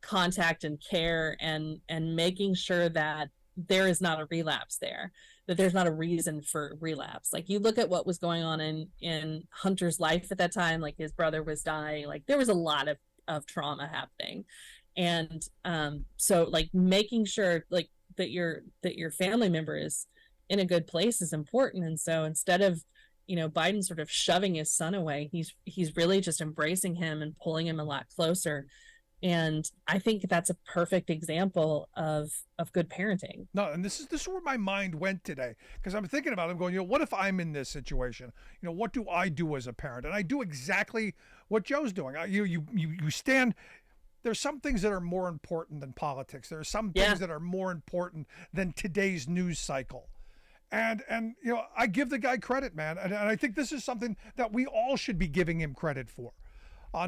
contact and care and making sure that there is not a relapse there, that there's not a reason for relapse. Like, you look at what was going on in Hunter's life at that time, like his brother was dying, like there was a lot of trauma happening. And so like making sure like that your family member is in a good place is important. And so instead of, you know, Biden sort of shoving his son away, he's really just embracing him and pulling him a lot closer. And I think that's a perfect example of good parenting. No, and this is where my mind went today, because I'm thinking about it. I'm going, you know, what if I'm in this situation? You know, what do I do as a parent? And I do exactly what Joe's doing. You stand. There's some things that are more important than politics. There are some things that are more important than today's news cycle. And you know, I give the guy credit, man. And I think this is something that we all should be giving him credit for.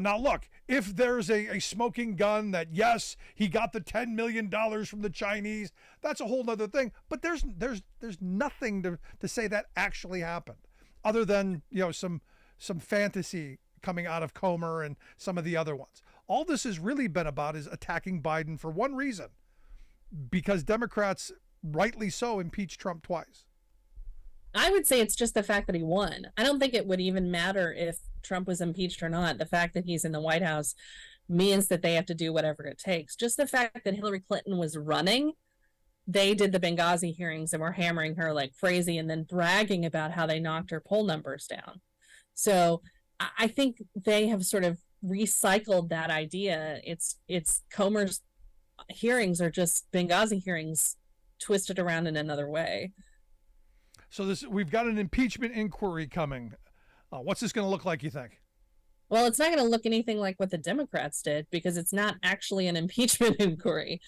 Now, look, if there's a smoking gun that, yes, he got the $10 million from the Chinese, that's a whole other thing. But there's nothing to say that actually happened, other than, you know, some fantasy coming out of Comer and some of the other ones. All this has really been about is attacking Biden for one reason, because Democrats, rightly so, impeached Trump twice. I would say it's just the fact that he won. I don't think it would even matter if Trump was impeached or not. The fact that he's in the White House means that they have to do whatever it takes. Just the fact that Hillary Clinton was running, they did the Benghazi hearings and were hammering her like crazy and then bragging about how they knocked her poll numbers down. So I think they have sort of recycled that idea. It's Comer's hearings are just Benghazi hearings twisted around in another way. So we've got an impeachment inquiry coming. What's this going to look like, you think? Well, it's not going to look anything like what the Democrats did, because it's not actually an impeachment inquiry.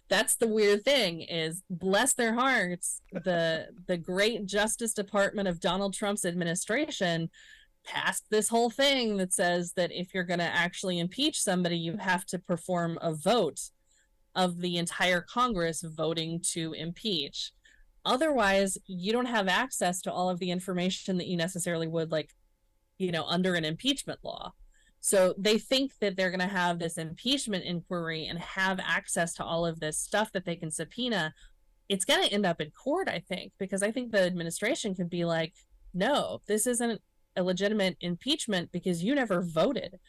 That's the weird thing, is, bless their hearts, the great Justice Department of Donald Trump's administration passed this whole thing that says that if you're going to actually impeach somebody, you have to perform a vote of the entire Congress voting to impeach. Otherwise, you don't have access to all of the information that you necessarily would, like, you know, under an impeachment law. So they think that they're going to have this impeachment inquiry and have access to all of this stuff that they can subpoena. It's going to end up in court, I think, because I think the administration could be like, no, this isn't a legitimate impeachment because you never voted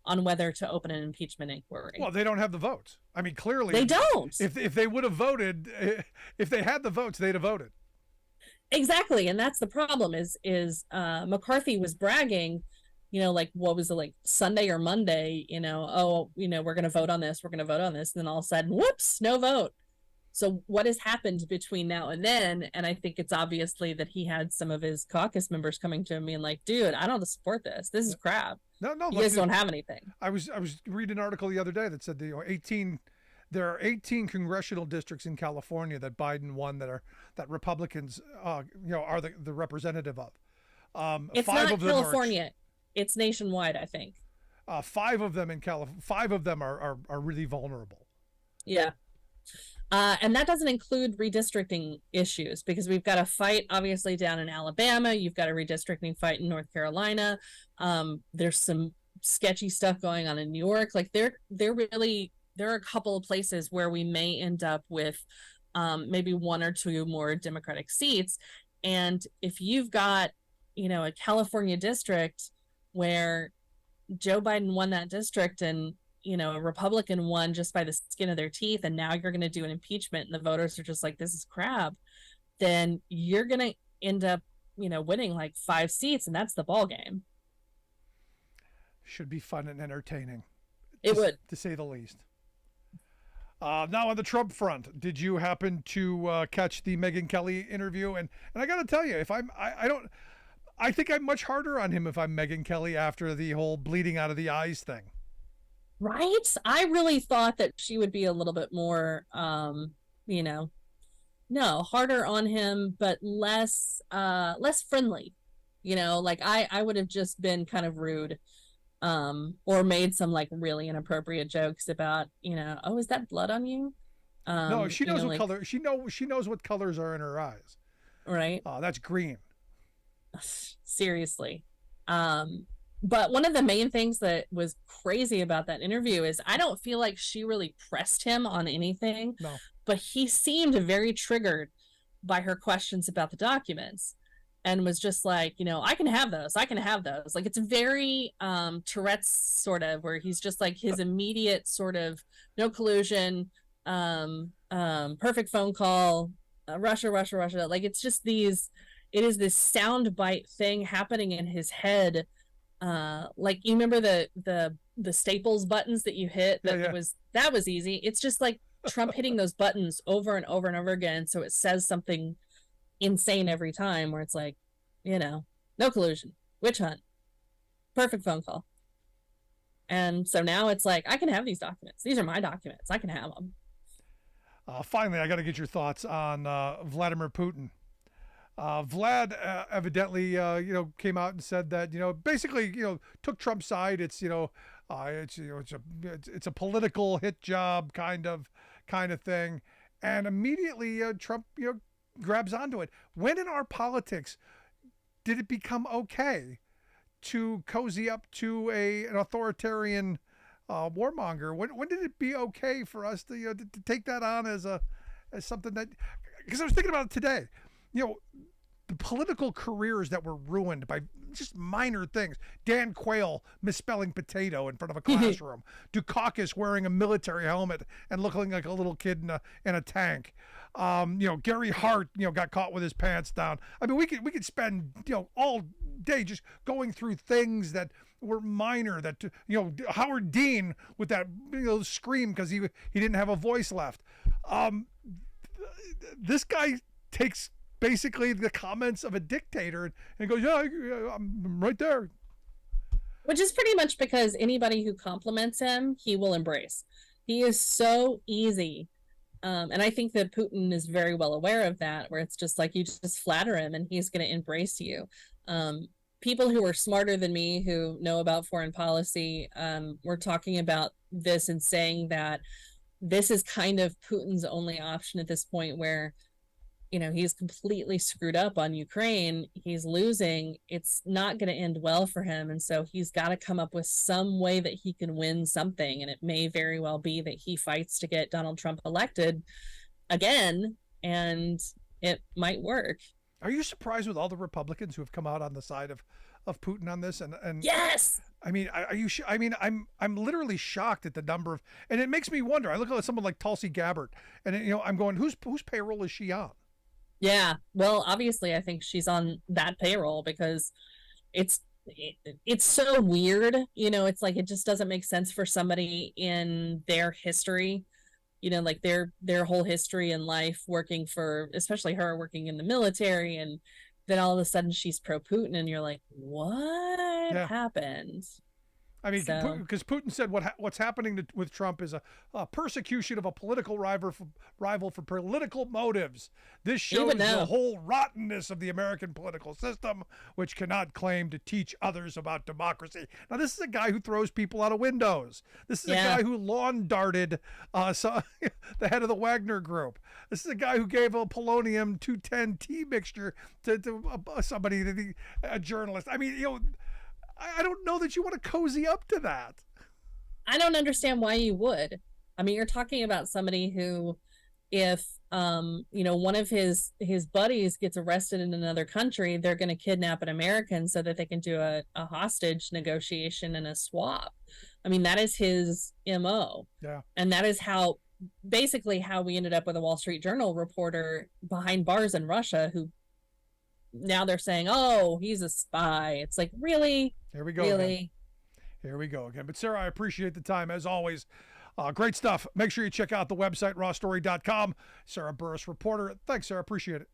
on whether to open an impeachment inquiry. Well, they don't have the votes. I mean, clearly they don't. If they would have voted, if they had the votes, they'd have voted. Exactly, and that's the problem. Is McCarthy was bragging, you know, like, what was it, like Sunday or Monday? You know, oh, you know, we're going to vote on this. We're going to vote on this, and then all of a sudden, whoops, no vote. So what has happened between now and then? And I think it's obviously that he had some of his caucus members coming to him being like, dude, I don't support this. This is crap. No, you guys don't have anything. I was reading an article the other day that said there are 18 congressional districts in California that Biden won that Republicans are the representative of. It's not California. It's nationwide, I think. 5 of them in California. 5 of them are really vulnerable. Yeah. And that doesn't include redistricting issues, because we've got a fight obviously down in Alabama. You've got a redistricting fight in North Carolina. There's some sketchy stuff going on in New York. Like there are a couple of places where we may end up with maybe 1 or 2 more Democratic seats. And if you've got, you know, a California district where Joe Biden won that district and, a Republican won just by the skin of their teeth, and now you're going to do an impeachment and the voters are just like, this is crap, then you're going to end up, winning like 5 seats, and that's the ball game. Should be fun and entertaining. It would, to say the least. Now on the Trump front, did you happen to catch the Megyn Kelly interview? And I got to tell you, I think I'm much harder on him if I'm Megyn Kelly after the whole bleeding out of the eyes thing. Right? I really thought that she would be a little bit more, harder on him, but less friendly. Like I would have just been kind of rude, or made some like really inappropriate jokes about, oh, is that blood on you? No, she knows what color. She knows what colors are in her eyes. Right. Oh, that's green. Seriously. But one of the main things that was crazy about that interview is I don't feel like she really pressed him on anything. No. But he seemed very triggered by her questions about the documents and was just like, I can have those. I can have those. Like, it's very Tourette's sort of, where he's just like his immediate sort of no collusion, perfect phone call, Russia. Like, it's just it is this soundbite thing happening in his head. Like, you remember the Staples buttons that you hit? That was easy. It's just like Trump hitting those buttons over and over and over again, so it says something insane every time, where it's like, no collusion, witch hunt, perfect phone call. And so now it's like, I can have these documents. These are my documents. I can have them. Finally, I got to get your thoughts on Vladimir Putin. Vlad evidently, came out and said that, basically, took Trump's side. It's a political hit job kind of thing, and immediately Trump, grabs onto it. When in our politics did it become okay to cozy up to an authoritarian warmonger? When did it be okay for us to take that on as something that? Because I was thinking about it today. The political careers that were ruined by just minor things. Dan Quayle misspelling potato in front of a classroom. Dukakis wearing a military helmet and looking like a little kid in a tank. Gary Hart, got caught with his pants down. I mean, we could spend, all day just going through things that were minor, that, Howard Dean with that, scream because he didn't have a voice left. This guy takes basically the comments of a dictator and goes, yeah, I'm right there. Which is pretty much because anybody who compliments him, he will embrace. He is so easy. And I think that Putin is very well aware of that, where it's just like, you just flatter him and he's going to embrace you. People who are smarter than me, who know about foreign policy, were talking about this and saying that this is kind of Putin's only option at this point, where he's completely screwed up on Ukraine. He's losing. It's not going to end well for him. And so he's got to come up with some way that he can win something. And it may very well be that he fights to get Donald Trump elected again, and it might work. Are you surprised with all the Republicans who have come out on the side of Putin on this? And yes, I mean, are you? I mean, I'm literally shocked at the number of, and it makes me wonder. I look at someone like Tulsi Gabbard, and I'm going, whose payroll is she on? Yeah, well, obviously, I think she's on that payroll because it's so weird. It's like, it just doesn't make sense for somebody in their history, like their whole history in life, working for, especially her working in the military, and then all of a sudden she's pro-Putin, and you're like, what happened? I mean, because Putin said what's happening with Trump is a persecution of a political rival for political motives. This shows the whole rottenness of the American political system, which cannot claim to teach others about democracy. Now, this is a guy who throws people out of windows. This is a guy who lawn darted the head of the Wagner Group. This is a guy who gave a polonium-210 tea mixture to somebody, a journalist. I mean, I don't know that you want to cozy up to that. I don't understand why you would. I mean, you're talking about somebody who, if one of his buddies gets arrested in another country, they're going to kidnap an American so that they can do a hostage negotiation and a swap. I mean, that is his MO. Yeah. And that is basically how we ended up with a Wall Street Journal reporter behind bars in Russia, who now they're saying, oh, he's a spy. It's like, really? Here we go. Really? Again. Here we go again. But Sarah, I appreciate the time as always. Great stuff. Make sure you check out the website, rawstory.com. Sarah Burris, reporter. Thanks, Sarah. Appreciate it.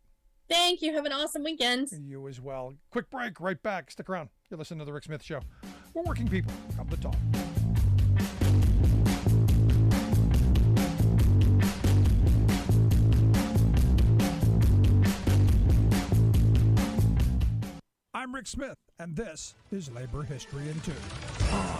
Thank you. Have an awesome weekend. You as well. Quick break. Right back. Stick around. You're listening to The Rick Smith Show. We're working people. Come to talk. I'm Rick Smith, and this is Labor History in 2.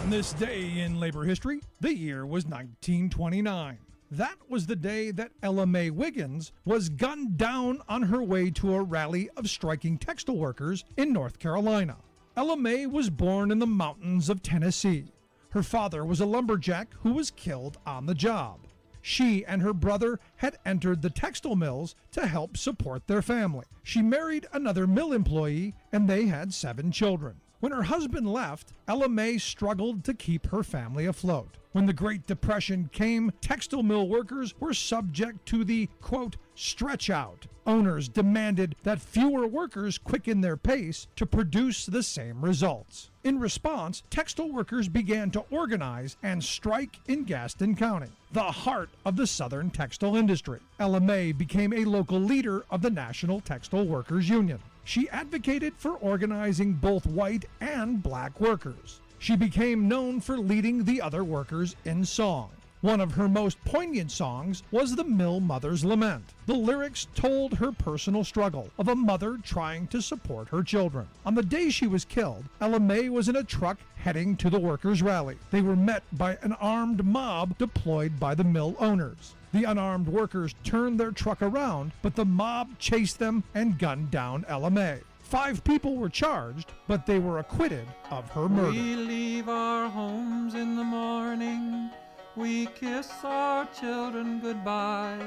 On this day in labor history, the year was 1929. That was the day that Ella Mae Wiggins was gunned down on her way to a rally of striking textile workers in North Carolina. Ella Mae was born in the mountains of Tennessee. Her father was a lumberjack who was killed on the job. She and her brother had entered the textile mills to help support their family. She married another mill employee, and they had 7 children. When her husband left, Ella Mae struggled to keep her family afloat. When the Great Depression came, textile mill workers were subject to the, quote, stretch out. Owners demanded that fewer workers quicken their pace to produce the same results. In response, textile workers began to organize and strike in Gaston County, the heart of the southern textile industry. Ella Mae became a local leader of the National Textile Workers Union. She advocated for organizing both white and black workers. She became known for leading the other workers in song. One of her most poignant songs was the Mill Mother's Lament. The lyrics told her personal struggle of a mother trying to support her children. On the day she was killed, Ella Mae was in a truck heading to the workers' rally. They were met by an armed mob deployed by the mill owners. The unarmed workers turned their truck around, but the mob chased them and gunned down Ella Mae. 5 people were charged, but they were acquitted of her murder. We leave our homes in the morning. We kiss our children goodbye.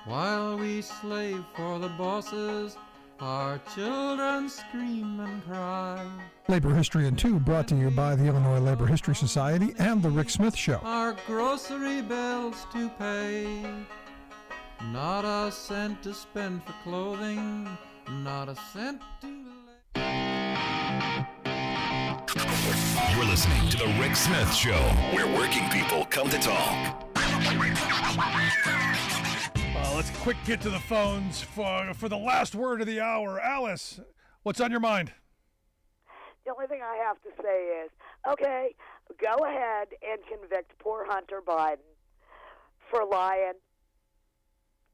While we slave for the bosses, our children scream and cry. Labor History in 2 brought to you by the Illinois Labor History Society and The Rick Smith Show. Our grocery bills to pay. Not a cent to spend for clothing. Not a cent to You're listening to The Rick Smith Show, where working people come to talk. Let's quick get to the phones for the last word of the hour. Alice, what's on your mind? The only thing I have to say is, okay, go ahead and convict poor Hunter Biden for lying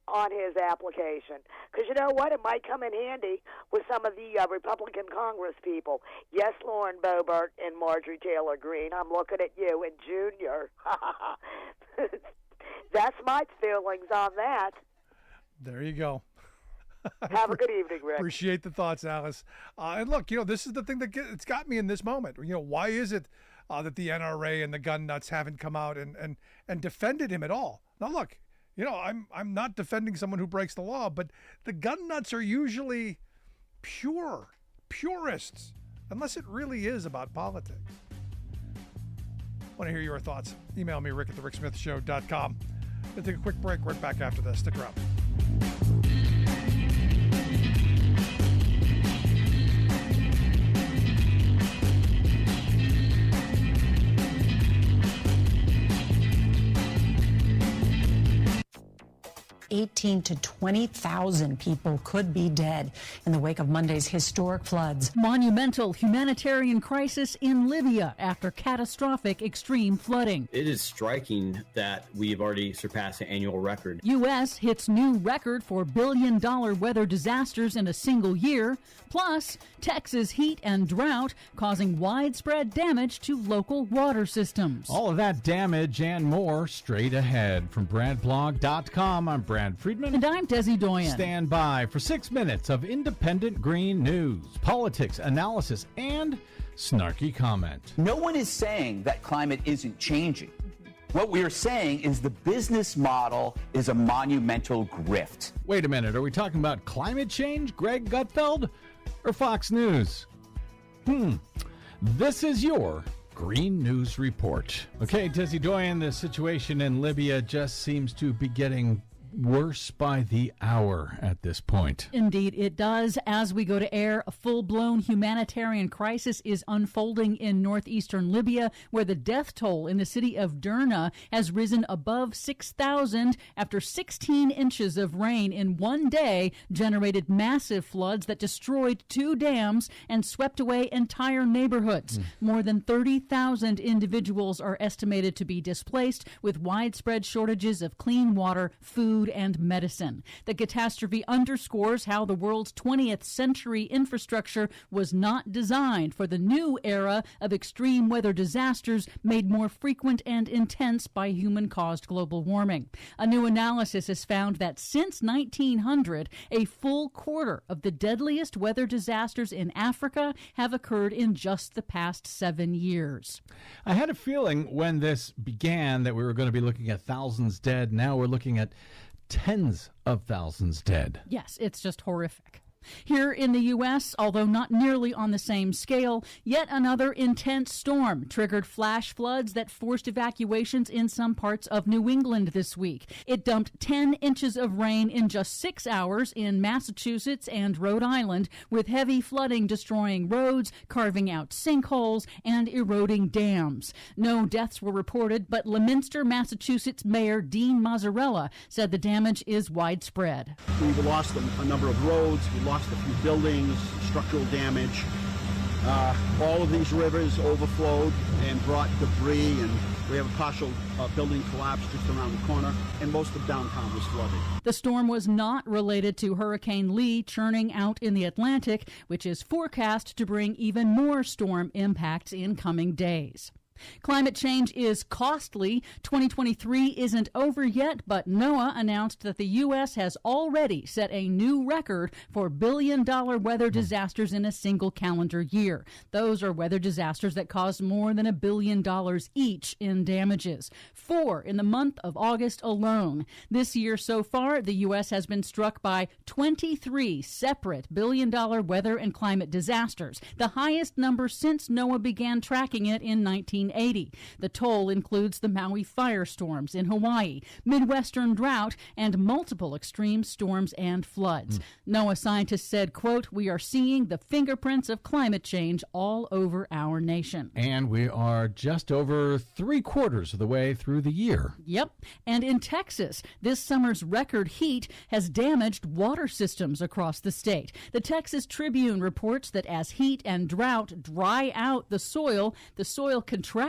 on his application. Because you know what? It might come in handy with some of the Republican Congress people. Yes, Lauren Boebert and Marjorie Taylor Greene, I'm looking at you, and Junior. That's my feelings on that. There you go. Have a good evening, Rick. Appreciate the thoughts, Alice. And look, this is the thing it's got me in this moment. Why is it that the NRA and the gun nuts haven't come out and defended him at all? Now, look, I'm not defending someone who breaks the law, but the gun nuts are usually purists, unless it really is about politics. Want to hear your thoughts? Email me, rick@thericksmithshow.com. We'll take a quick break. Right back after this. Stick around. 18,000 to 20,000 people could be dead in the wake of Monday's historic floods. Monumental humanitarian crisis in Libya after catastrophic extreme flooding. It is striking that we've already surpassed the annual record. U.S. hits new record for billion-dollar weather disasters in a single year. Plus, Texas heat and drought causing widespread damage to local water systems. All of that damage and more straight ahead. From BradBlog.com, I'm Brad Friedman. And I'm Desi Doyen. Stand by for 6 minutes of independent green news, politics, analysis, and snarky comment. No one is saying that climate isn't changing. What we are saying is the business model is a monumental grift. Wait a minute, are we talking about climate change, Greg Gutfeld, or Fox News? This is your Green News Report. Okay, Desi Doyen, the situation in Libya just seems to be getting worse by the hour at this point. Indeed, it does. As we go to air, a full-blown humanitarian crisis is unfolding in northeastern Libya, where the death toll in the city of Derna has risen above 6,000 after 16 inches of rain in one day generated massive floods that destroyed 2 dams and swept away entire neighborhoods. More than 30,000 individuals are estimated to be displaced, with widespread shortages of clean water, food, and medicine. The catastrophe underscores how the world's 20th century infrastructure was not designed for the new era of extreme weather disasters made more frequent and intense by human-caused global warming. A new analysis has found that since 1900, a full quarter of the deadliest weather disasters in Africa have occurred in just the past 7 years. I had a feeling when this began that we were going to be looking at thousands dead. Now we're looking at tens of thousands dead. Yes, it's just horrific. Here in the U.S., although not nearly on the same scale, yet another intense storm triggered flash floods that forced evacuations in some parts of New England this week. It dumped 10 inches of rain in just 6 hours in Massachusetts and Rhode Island, with heavy flooding destroying roads, carving out sinkholes, and eroding dams. No deaths were reported, but Leominster, Massachusetts Mayor Dean Mazzarella said the damage is widespread. We've lost a number of roads. We lost a few buildings, structural damage. All of these rivers overflowed and brought debris, and we have a partial building collapse just around the corner, and most of downtown was flooded. The storm was not related to Hurricane Lee churning out in the Atlantic, which is forecast to bring even more storm impacts in coming days. Climate change is costly. 2023 isn't over yet, but NOAA announced that the U.S. has already set a new record for billion-dollar weather disasters in a single calendar year. Those are weather disasters that caused more than $1 billion each in damages. 4 in the month of August alone. This year so far, the U.S. has been struck by 23 separate billion-dollar weather and climate disasters, the highest number since NOAA began tracking it in 1980. The toll includes the Maui firestorms in Hawaii, Midwestern drought, and multiple extreme storms and floods. NOAA scientists said, quote, "We are seeing the fingerprints of climate change all over our nation." And we are just over 3/4 of the way through the year. Yep. And in Texas, this summer's record heat has damaged water systems across the state. The Texas Tribune reports that as heat and drought dry out the soil contracts,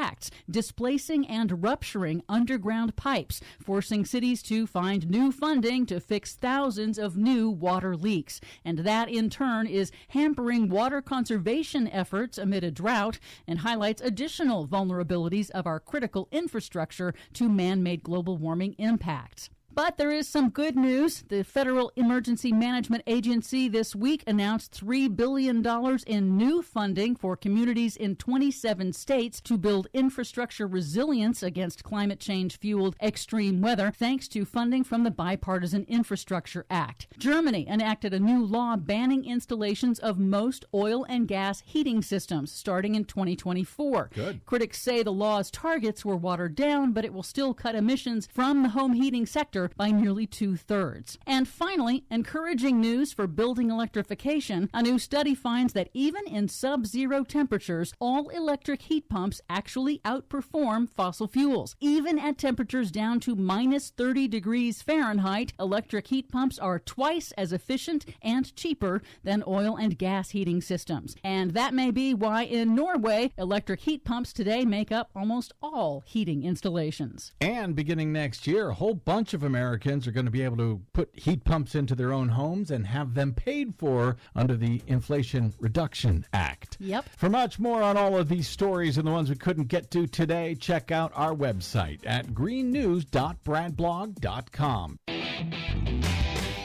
displacing and rupturing underground pipes, forcing cities to find new funding to fix thousands of new water leaks. And that, in turn, is hampering water conservation efforts amid a drought and highlights additional vulnerabilities of our critical infrastructure to man-made global warming impacts. But there is some good news. The Federal Emergency Management Agency this week announced $3 billion in new funding for communities in 27 states to build infrastructure resilience against climate change-fueled extreme weather, thanks to funding from the Bipartisan Infrastructure Act. Germany enacted a new law banning installations of most oil and gas heating systems starting in 2024. Good. Critics say the law's targets were watered down, but it will still cut emissions from the home heating sector by nearly 2/3. And finally, encouraging news for building electrification. A new study finds that even in sub-zero temperatures, all-electric heat pumps actually outperform fossil fuels. Even at temperatures down to minus 30 degrees Fahrenheit, electric heat pumps are twice as efficient and cheaper than oil and gas heating systems. And that may be why in Norway, electric heat pumps today make up almost all heating installations. And beginning next year, a whole bunch of Americans are going to be able to put heat pumps into their own homes and have them paid for under the Inflation Reduction Act. Yep. For much more on all of these stories and the ones we couldn't get to today, check out our website at greennews.bradblog.com.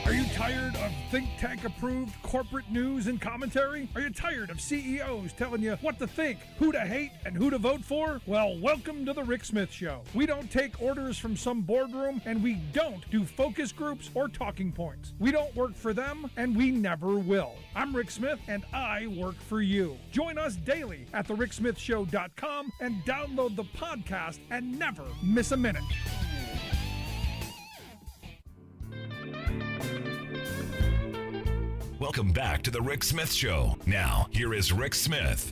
Are you tired of think tank approved corporate news and commentary? Are you tired of CEOs telling you what to think, who to hate, and who to vote for? Well, welcome to the Rick Smith Show. We don't take orders from some boardroom, and we don't do focus groups or talking points. We don't work for them, and we never will. I'm Rick Smith, and I work for you. Join us daily at thericksmithshow.com and download the podcast and never miss a minute. Welcome back to the Rick Smith Show. Now, here is Rick Smith.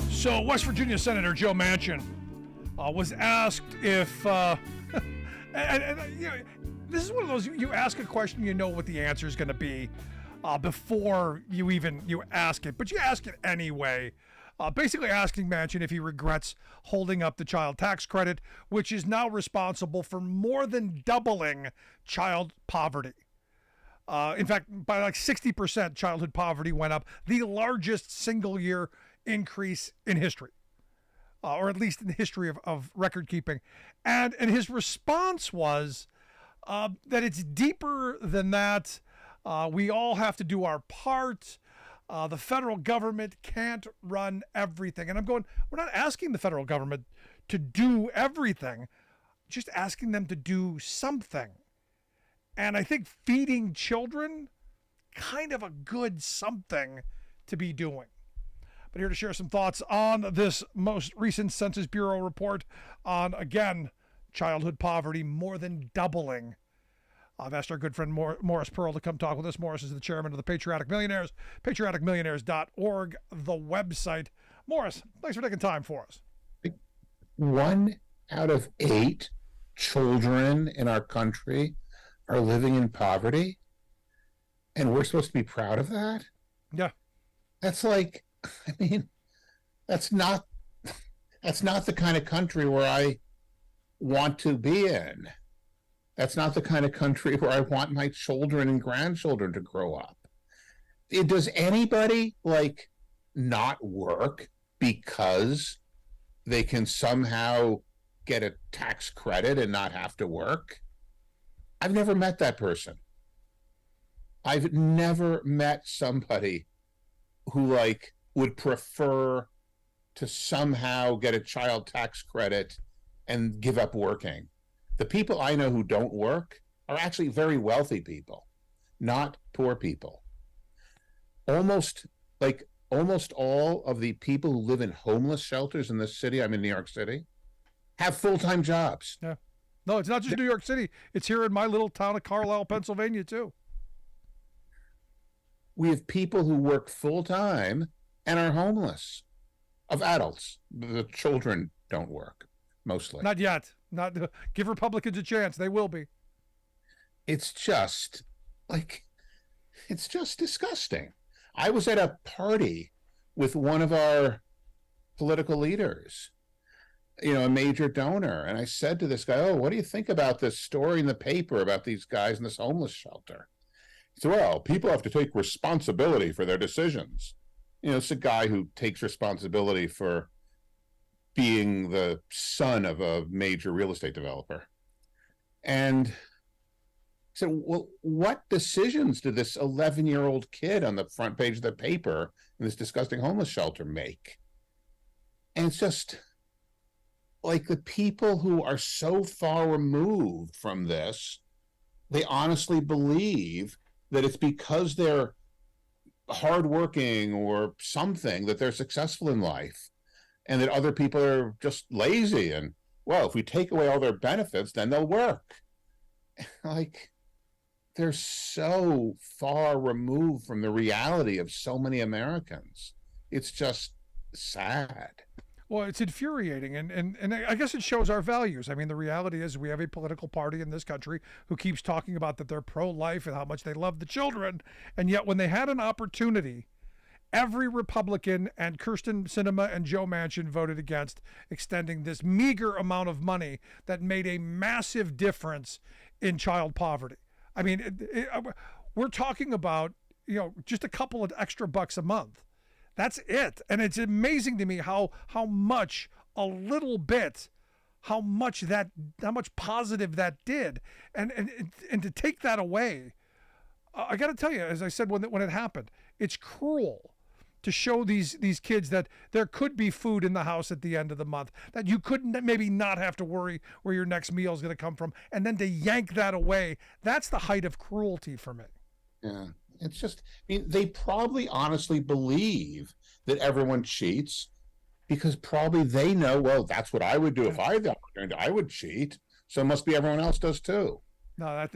So, West Virginia Senator Joe Manchin was asked if, you know, this is one of those, you ask a question, you know what the answer is going to be before you ask it, but you ask it anyway. Basically asking Manchin if he regrets holding up the child tax credit, which is now responsible for more than doubling child poverty. In fact, by like 60%, childhood poverty went up, the largest single year increase in history, or at least in the history of record keeping. And his response was that it's deeper than that. We all have to do our part. The federal government can't run everything. And I'm going, we're not asking the federal government to do everything, just asking them to do something. And I think feeding children, kind of a good something to be doing. But here to share some thoughts on this most recent Census Bureau report on, again, childhood poverty more than doubling. I've asked our good friend Morris Pearl to come talk with us. Morris is the chairman of the Patriotic Millionaires, patrioticmillionaires.org, the website. Morris, thanks for taking time for us. 1 out of 8 children in our country are living in poverty, and we're supposed to be proud of that? Yeah. That's like, I mean, that's not the kind of country where I want to be in. That's not the kind of country where I want my children and grandchildren to grow up. Does anybody, like, not work because they can somehow get a tax credit and not have to work? I've never met that person. I've never met somebody who, like, would prefer to somehow get a child tax credit and give up working. The people I know who don't work are actually very wealthy people, not poor people. Almost all of the people who live in homeless shelters in this city, I'm in New York City, have full-time jobs. Yeah. No, it's not just New York City. It's here in my little town of Carlisle, Pennsylvania, too. We have people who work full-time and are homeless, of adults. The children don't work, mostly. Not yet. Give Republicans a chance. They will be. It's just disgusting. I was at a party with one of our political leaders, a major donor. And I said to this guy, "Oh, what do you think about this story in the paper about these guys in this homeless shelter?" He said, "Well, people have to take responsibility for their decisions." It's a guy who takes responsibility for being the son of a major real estate developer. And so, well, what decisions did this 11-year-old kid on the front page of the paper in this disgusting homeless shelter make? And it's just like the people who are so far removed from this, they honestly believe that it's because they're hardworking or something that they're successful in life, and that other people are just lazy. And, well, if we take away all their benefits, then they'll work. Like, they're so far removed from the reality of so many Americans. It's just sad. Well, it's infuriating, and I guess it shows our values. I mean, the reality is we have a political party in this country who keeps talking about that they're pro-life and how much they love the children, and yet when they had an opportunity, every Republican and Kyrsten Sinema and Joe Manchin voted against extending this meager amount of money that made a massive difference in child poverty. I mean, we're talking about, just a couple of extra bucks a month. That's it. And it's amazing to me how much a little bit, how much positive that did, and to take that away, I got to tell you, as I said when it happened, it's cruel to show these kids that there could be food in the house at the end of the month, that you couldn't maybe not have to worry where your next meal is going to come from, and then to yank that away. That's the height of cruelty for me. Yeah, it's just, I mean, they probably honestly believe that everyone cheats because probably they know, well, that's what I would do if I had the opportunity. I would cheat. So it must be everyone else does too. No,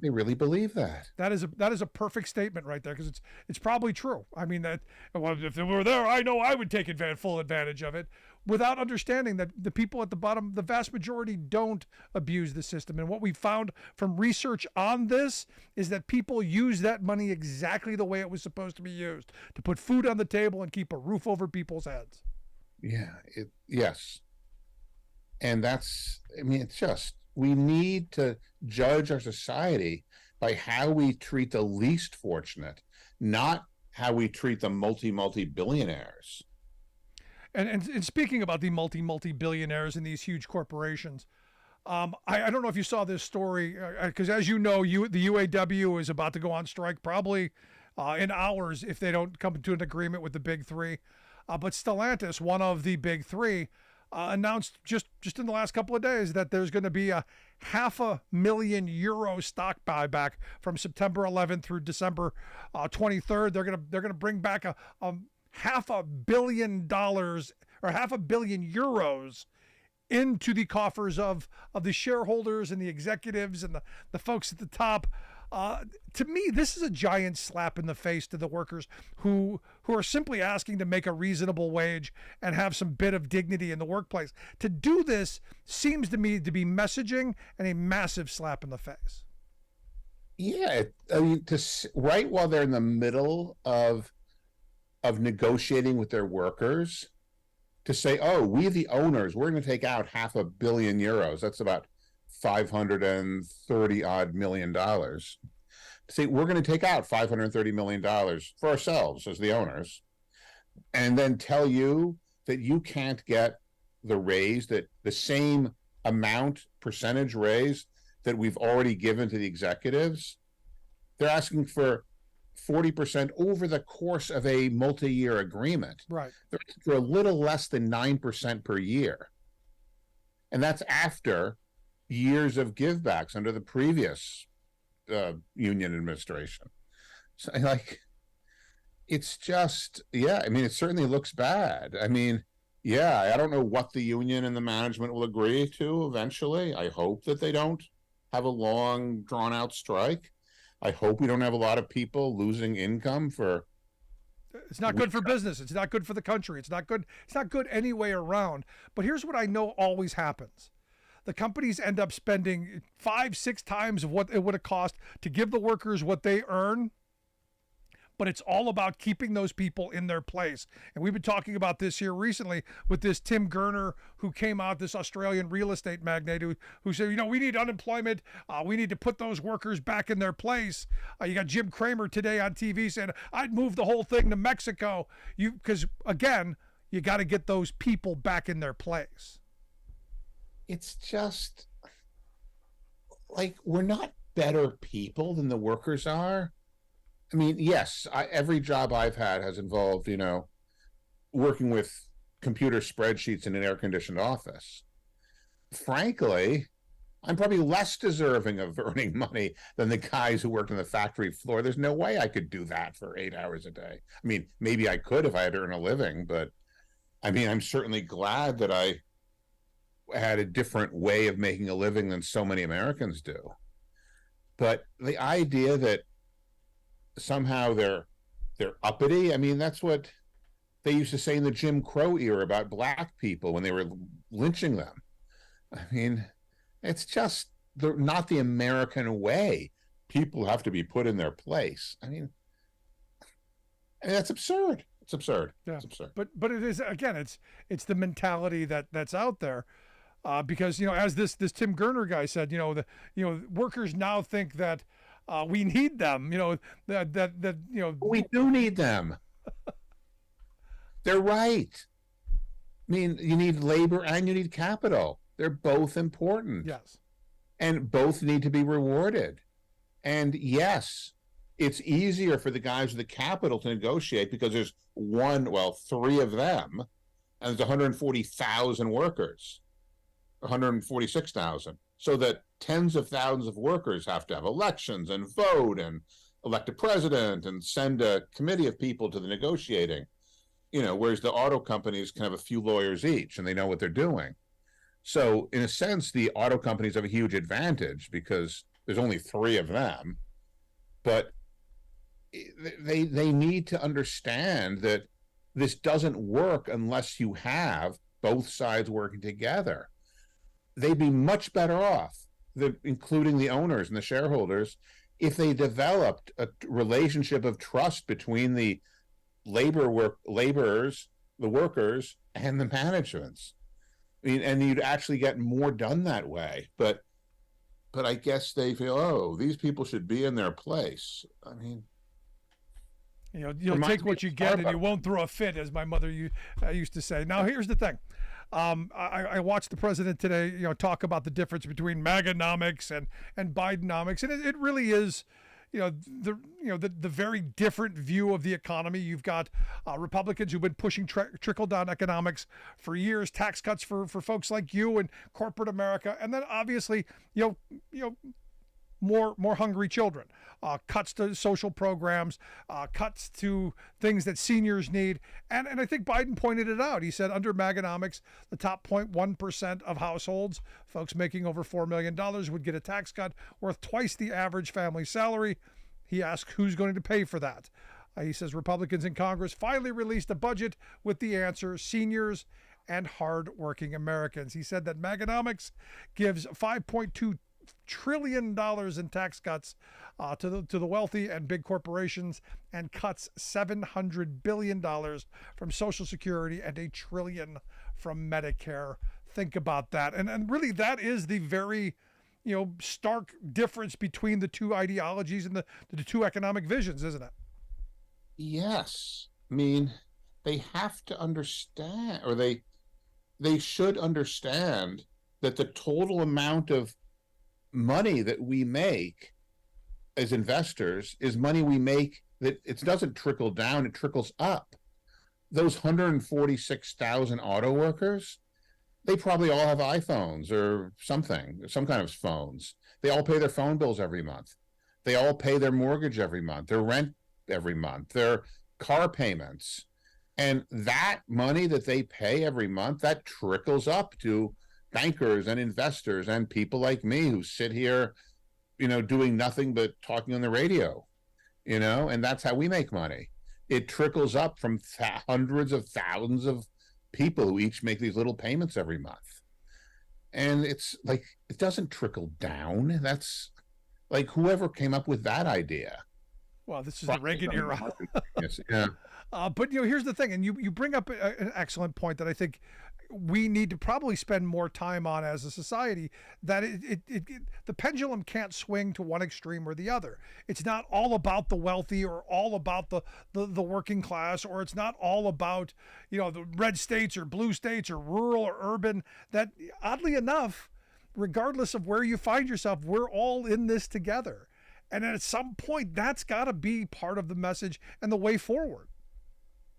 they really believe that. That is a perfect statement right there, because it's probably true. I mean, if it were there, I know I would take full advantage of it, without understanding that the people at the bottom, the vast majority, don't abuse the system. And what we found from research on this is that people use that money exactly the way it was supposed to be used, to put food on the table and keep a roof over people's heads. Yeah. Yes. And it's just, we need to judge our society by how we treat the least fortunate, not how we treat the multi-billionaires. And speaking about the multi-billionaires and these huge corporations, I don't know if you saw this story, because as you know, the UAW is about to go on strike probably in hours if they don't come to an agreement with the big three. But Stellantis, one of the big three, announced just in the last couple of days that there's going to be a €500,000 stock buyback from September 11th through December 23rd. They're going to bring back a $500 million or €500 million into the coffers of the shareholders and the executives and the folks at the top. To me, this is a giant slap in the face to the workers who are simply asking to make a reasonable wage and have some bit of dignity in the workplace. To do this seems to me to be messaging and a massive slap in the face. Yeah, I mean, right while they're in the middle of negotiating with their workers, to say, "Oh, we the owners, we're going to take out €500 million." That's about $530 odd million. Say we're going to take out $530 million for ourselves as the owners, and then tell you that you can't get the raise, that the same percentage raise that we've already given to the executives. They're asking for 40% over the course of a multi-year agreement. Right. They're asking for a little less than 9% per year. And that's after years of givebacks under the previous union administration. So, it's just, I mean, it certainly looks bad. I mean, I don't know what the union and the management will agree to eventually. I hope that they don't have a long, drawn-out strike. I hope we don't have a lot of people losing income for. It's not good for business. It's not good for the country. It's not good. It's not good any way around. But here's what I know always happens. The companies end up spending 5-6 times of what it would have cost to give the workers what they earn. But it's all about keeping those people in their place. And we've been talking about this here recently with this Tim Gurner who came out, this Australian real estate magnate who said, we need unemployment. We need to put those workers back in their place. You got Jim Cramer today on TV saying, I'd move the whole thing to Mexico. Because, again, you got to get those people back in their place. It's just we're not better people than the workers are. I mean, yes, every job I've had has involved, working with computer spreadsheets in an air-conditioned office. Frankly, I'm probably less deserving of earning money than the guys who worked on the factory floor. There's no way I could do that for 8 hours a day. I mean, maybe I could if I had to earn a living, but I mean, I'm certainly glad that I had a different way of making a living than so many Americans do. But the idea that somehow they're uppity, I mean, that's what they used to say in the Jim Crow era about black people when they were lynching them. I mean, it's just not the American way. People have to be put in their place. I mean that's absurd. It's absurd. Yeah. It's absurd. But it is, again, it's the mentality that's out there. Because as this Tim Gurner guy said, workers now think that we need them. We do need them. They're right. I mean, you need labor and you need capital. They're both important. Yes. And both need to be rewarded. And yes, it's easier for the guys with the capital to negotiate because there's three of them, and there's 140,000 workers, 146,000. So that tens of thousands of workers have to have elections and vote and elect a president and send a committee of people to the negotiating, whereas the auto companies can have a few lawyers each and they know what they're doing. So in a sense, the auto companies have a huge advantage because there's only three of them, but they need to understand that this doesn't work unless you have both sides working together. They'd be much better off, including the owners and the shareholders, if they developed a relationship of trust between the laborers, the workers, and the managements. I mean, and you'd actually get more done that way. But I guess they feel, oh, these people should be in their place. I mean, you'll take what you get and you won't throw a fit, as my mother used to say. Now, here's the thing. I watched the president today, talk about the difference between MAGAnomics and Bidenomics, and it really is, the very different view of the economy. You've got Republicans who've been pushing trickle down economics for years, tax cuts for folks like you and corporate America, and then obviously, more hungry children, cuts to social programs, cuts to things that seniors need. And I think Biden pointed it out. He said under MAGAnomics, the top 0.1% of households, folks making over $4 million, would get a tax cut worth twice the average family salary. He asked who's going to pay for that. He says Republicans in Congress finally released a budget with the answer: seniors and hardworking Americans. He said that MAGAnomics gives $5.2 trillion in tax cuts to the wealthy and big corporations, and cuts $700 billion from Social Security and $1 trillion from Medicare. Think about that. And really, that is the very stark difference between the two ideologies and the two economic visions, isn't it? Yes. I mean, they have to understand, or they should understand, that the total amount of money that we make as investors is money we make that it doesn't trickle down, it trickles up. Those 146,000 auto workers, they probably all have iPhones or some kind of phones. They all pay their phone bills every month. They all pay their mortgage every month, their rent every month, their car payments. And that money that they pay every month, that trickles up to bankers and investors and people like me who sit here, doing nothing but talking on the radio, and that's how we make money. It trickles up from hundreds of thousands of people who each make these little payments every month. And it's like, it doesn't trickle down. That's like, whoever came up with that idea. Well, this is the Reagan era. Yes, yeah. But here's the thing, and you bring up an excellent point that I think we need to probably spend more time on as a society, that the pendulum can't swing to one extreme or the other. It's not all about the wealthy or all about the working class, or it's not all about, the red states or blue states or rural or urban. That, oddly enough, regardless of where you find yourself, we're all in this together. And at some point, that's got to be part of the message and the way forward.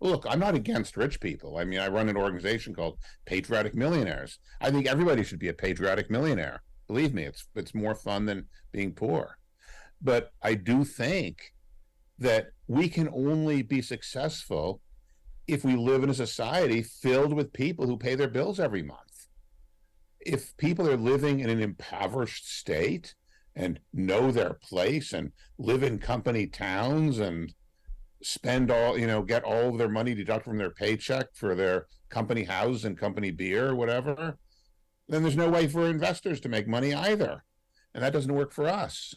Look, I'm not against rich people. I mean, I run an organization called Patriotic Millionaires. I think everybody should be a patriotic millionaire. Believe me, it's more fun than being poor. But I do think that we can only be successful if we live in a society filled with people who pay their bills every month. If people are living in an impoverished state and know their place and live in company towns and spend get all of their money deducted from their paycheck for their company house and company beer or whatever, then there's no way for investors to make money either. And that doesn't work for us.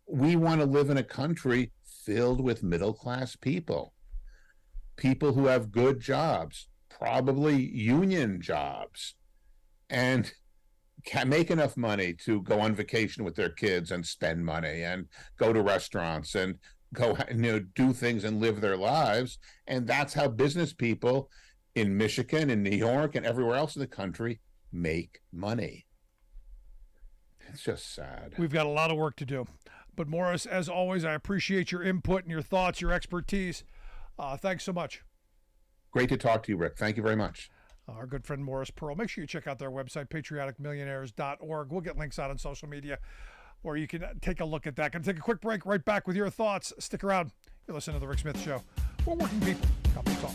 We want to live in a country filled with middle-class people who have good jobs, probably union jobs, and can make enough money to go on vacation with their kids and spend money and go to restaurants and go do things and live their lives. And that's how business people in Michigan and New York and everywhere else in the country make money. It's just sad. We've got a lot of work to do. But Morris, as always, I appreciate your input and your thoughts, your expertise. Thanks so much. Great to talk to you, Rick. Thank you very much. Our good friend Morris Pearl. Make sure you check out their website, patrioticmillionaires.org. We'll get links out on social media where you can take a look at that. Going to take a quick break, right back with your thoughts. Stick around. You're listening to The Rick Smith Show. We're working people. Couple talk.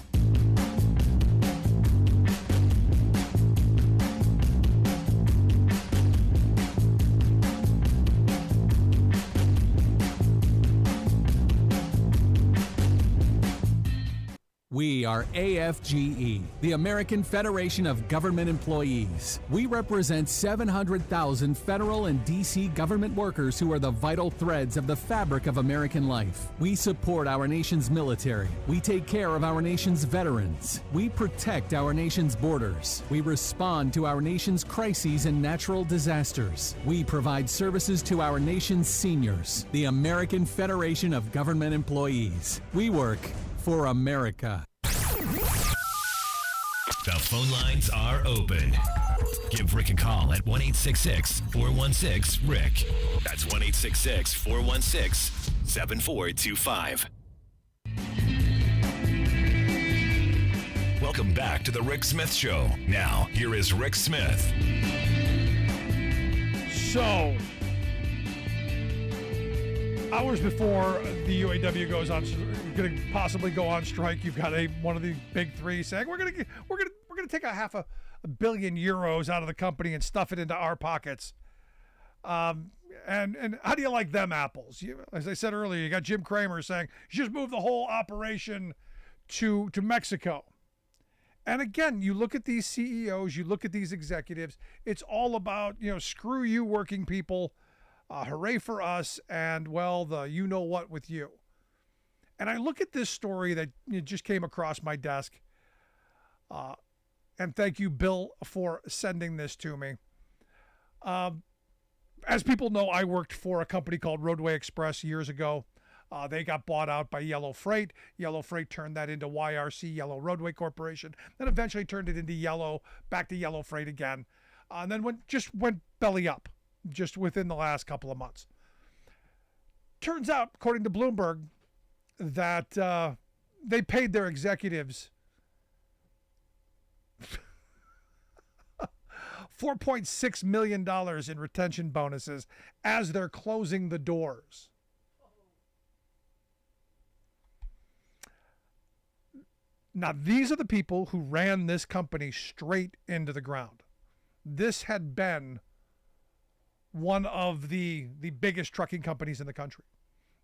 We are AFGE, the American Federation of Government Employees. We represent 700,000 federal and D.C. government workers who are the vital threads of the fabric of American life. We support our nation's military. We take care of our nation's veterans. We protect our nation's borders. We respond to our nation's crises and natural disasters. We provide services to our nation's seniors. The American Federation of Government Employees. We work for America. The phone lines are open. Give Rick a call at 1-866-416-RICK. That's 1-866-416-7425. Welcome back to the Rick Smith Show. Now, here is Rick Smith. So, hours before the UAW goes on, going to possibly go on strike, you've got one of the big three saying we're going to take a half a billion euros out of the company and stuff it into our pockets. And how do you like them apples? As I said earlier, you got Jim Cramer saying you just move the whole operation to Mexico. And again, you look at these CEOs, you look at these executives. It's all about screw you, working people. Hooray for us, and well, the you know what with you. And I look at this story that just came across my desk, and thank you, Bill, for sending this to me. As people know, I worked for a company called Roadway Express years ago. They got bought out by Yellow Freight. Yellow Freight turned that into YRC, Yellow Roadway Corporation, then eventually turned it into Yellow, back to Yellow Freight again, and then went belly up just within the last couple of months. Turns out, according to Bloomberg, that they paid their executives $4.6 million in retention bonuses as they're closing the doors. Now, these are the people who ran this company straight into the ground. This had been one of the biggest trucking companies in the country.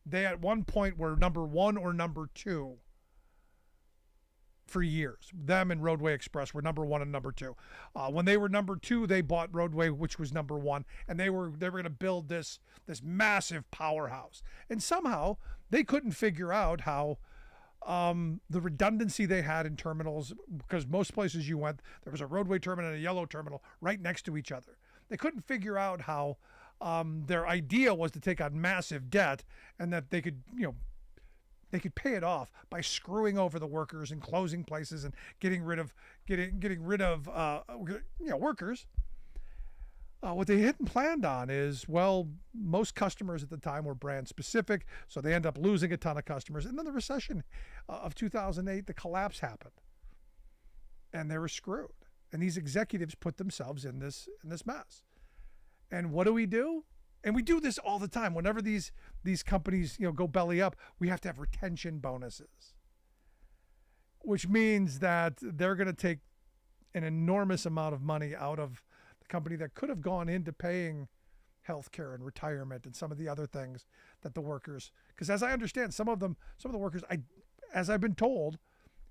They at one point were number one or number two for years. Them and Roadway Express were number one and number two. When they were number two, they bought Roadway, which was number one, and they were going to build this massive powerhouse. And somehow they couldn't figure out how the redundancy they had in terminals, because most places you went, there was a Roadway terminal and a Yellow terminal right next to each other. They couldn't figure out how their idea was to take on massive debt, and that they could, they could pay it off by screwing over the workers and closing places and getting rid of workers. What they hadn't planned on is, well, most customers at the time were brand specific, so they end up losing a ton of customers. And then the recession of 2008, the collapse happened, and they were screwed. And these executives put themselves in this mess. And what do? And we do this all the time. Whenever these companies go belly up, we have to have retention bonuses, which means that they're going to take an enormous amount of money out of the company that could have gone into paying health care and retirement and some of the other things that the workers, because as I understand, some of the workers, as I've been told,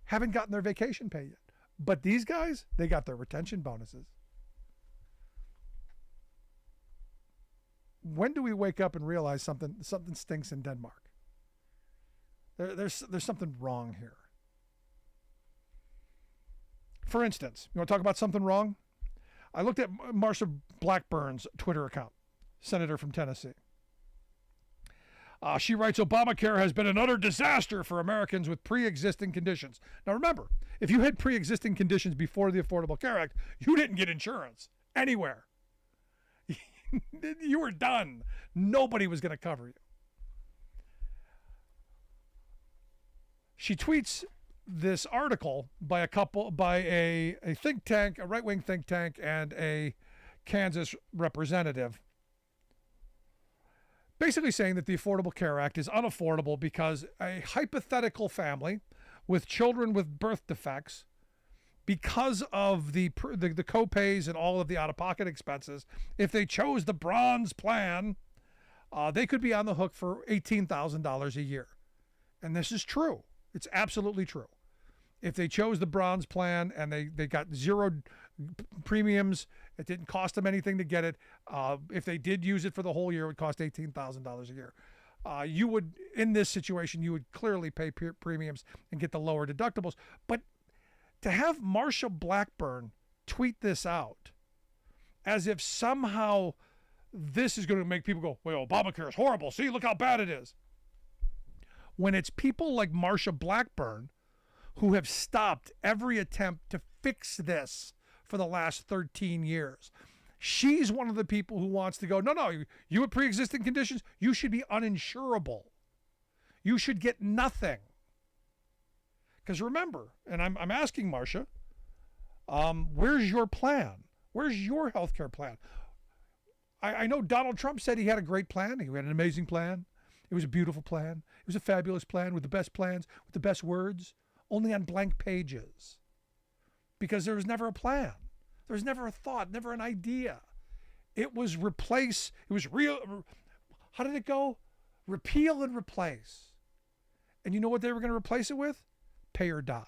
haven't gotten their vacation pay yet. But these guys, they got their retention bonuses. When do we wake up and realize something stinks in Denmark? There's something wrong here. For instance, you want to talk about something wrong? I looked at Marsha Blackburn's Twitter account, senator from Tennessee. She writes, Obamacare has been an utter disaster for Americans with pre-existing conditions. Now remember, if you had pre-existing conditions before the Affordable Care Act, you didn't get insurance anywhere. You were done. Nobody was going to cover you. She tweets this article by a think tank, a right-wing think tank, and a Kansas representative, basically saying that the Affordable Care Act is unaffordable because a hypothetical family with children with birth defects, because of the co-pays and all of the out-of-pocket expenses, if they chose the bronze plan, they could be on the hook for $18,000 a year. And this is true. It's absolutely true. If they chose the bronze plan and they got zero premiums, it didn't cost them anything to get it. If they did use it for the whole year, it would cost $18,000 a year. You would, in this situation, you would clearly pay premiums and get the lower deductibles. But to have Marsha Blackburn tweet this out as if somehow this is going to make people go, well, Obamacare is horrible. See, look how bad it is. When it's people like Marsha Blackburn who have stopped every attempt to fix this for the last 13 years. She's one of the people who wants to go, no, you have pre-existing conditions, you should be uninsurable. You should get nothing. Because remember, and I'm asking Marsha, where's your plan? Where's your health care plan? I know Donald Trump said he had a great plan. He had an amazing plan. It was a beautiful plan. It was a fabulous plan with the best plans, with the best words, only on blank pages. Because there was never a plan. There was never a thought, never an idea. It was replace. It was real. How did it go? Repeal and replace. And you know what they were going to replace it with? Pay or die.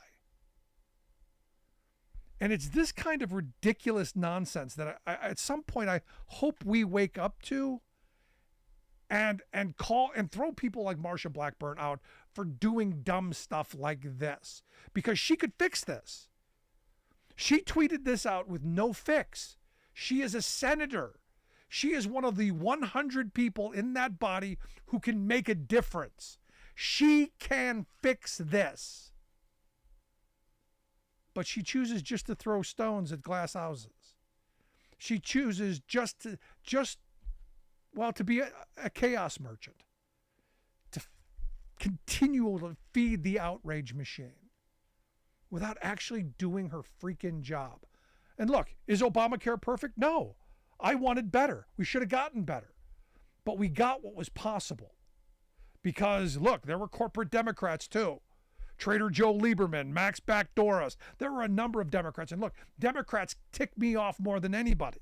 And it's this kind of ridiculous nonsense that I at some point I hope we wake up to and call and throw people like Marsha Blackburn out for doing dumb stuff like this, because she could fix this. She tweeted this out with no fix. She is a senator. She is one of the 100 people in that body who can make a difference. She can fix this. But she chooses just to throw stones at glass houses. She chooses to be a chaos merchant, to continue to feed the outrage machine without actually doing her freaking job. And look, is Obamacare perfect? No. I wanted better. We should have gotten better. But we got what was possible. Because, look, there were corporate Democrats too. Trader Joe Lieberman, Max Backdoras. There were a number of Democrats. And look, Democrats tick me off more than anybody.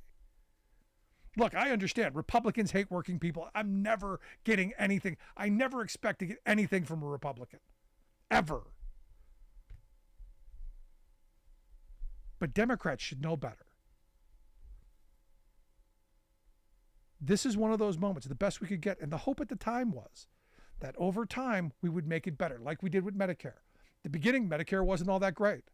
Look, I understand. Republicans hate working people. I'm never getting anything. I never expect to get anything from a Republican. Ever. But Democrats should know better. This is one of those moments, the best we could get. And the hope at the time was that over time we would make it better, like we did with Medicare. The beginning, Medicare wasn't all that great.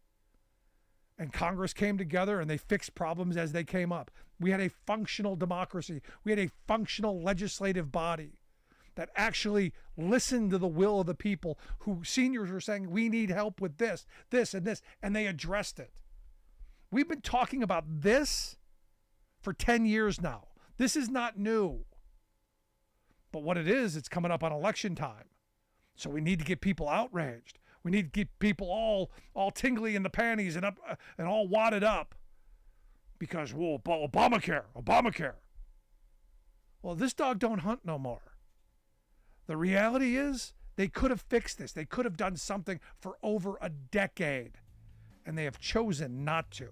And Congress came together and they fixed problems as they came up. We had a functional democracy. We had a functional legislative body that actually listened to the will of the people, who seniors were saying, we need help with this, this, and this, and they addressed it. We've been talking about this for 10 years now. This is not new. But what it is, it's coming up on election time. So we need to get people outraged. We need to get people all tingly in the panties and up and all wadded up because, whoa, Obamacare. Well, this dog don't hunt no more. The reality is they could have fixed this. They could have done something for over a decade, and they have chosen not to.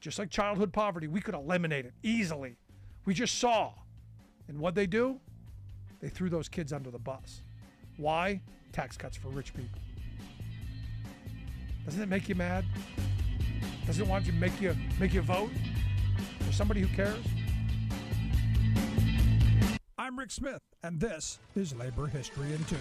Just like childhood poverty, we could eliminate it easily. We just saw. And what'd they do? They threw those kids under the bus. Why? Tax cuts for rich people. Doesn't it make you mad? Doesn't it want to make you vote for somebody who cares? I'm Rick Smith, and this is Labor History in 2.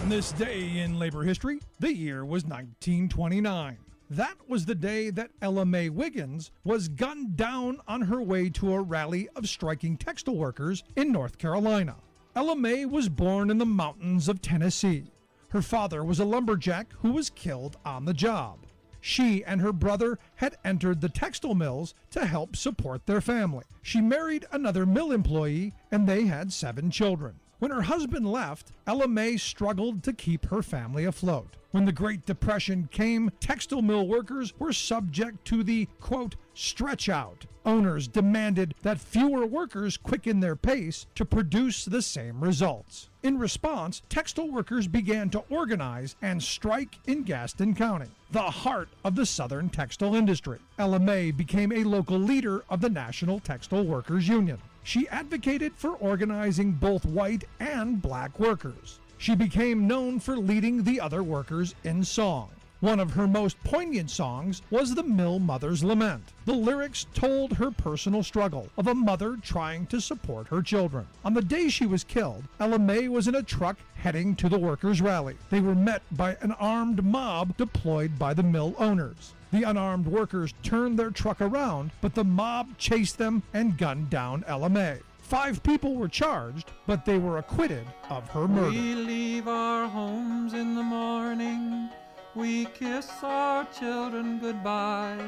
On this day in labor history, the year was 1929. That was the day that Ella Mae Wiggins was gunned down on her way to a rally of striking textile workers in North Carolina. Ella May was born in the mountains of Tennessee. Her father was a lumberjack who was killed on the job. She and her brother had entered the textile mills to help support their family. She married another mill employee and they had 7 children. When her husband left, Ella May struggled to keep her family afloat. When the Great Depression came, textile mill workers were subject to the, quote, stretch out. Owners demanded that fewer workers quicken their pace to produce the same results. In response, textile workers began to organize and strike in Gaston County, the heart of the southern textile industry. Ella May became a local leader of the National Textile Workers Union. She advocated for organizing both white and black workers. She became known for leading the other workers in song. One of her most poignant songs was the Mill Mother's Lament. The lyrics told her personal struggle of a mother trying to support her children. On the day she was killed, Ella May was in a truck heading to the workers' rally. They were met by an armed mob deployed by the mill owners. The unarmed workers turned their truck around, but the mob chased them and gunned down Ella May. 5 people were charged, but they were acquitted of her murder. We leave our homes in the morning, we kiss our children goodbye.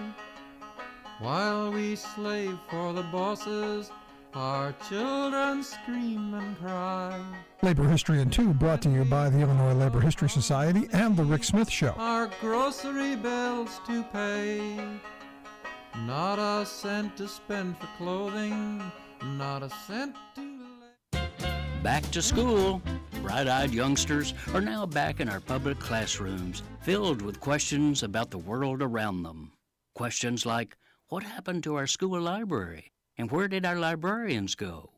While we slave for the bosses, our children scream and cry. Labor History in 2 brought to you by the Illinois Labor History Society and The Rick Smith Show. Our grocery bills to pay, not a cent to spend for clothing, not a cent to Back to school. Bright-eyed youngsters are now back in our public classrooms, filled with questions about the world around them. Questions like, what happened to our school library? And where did our librarians go?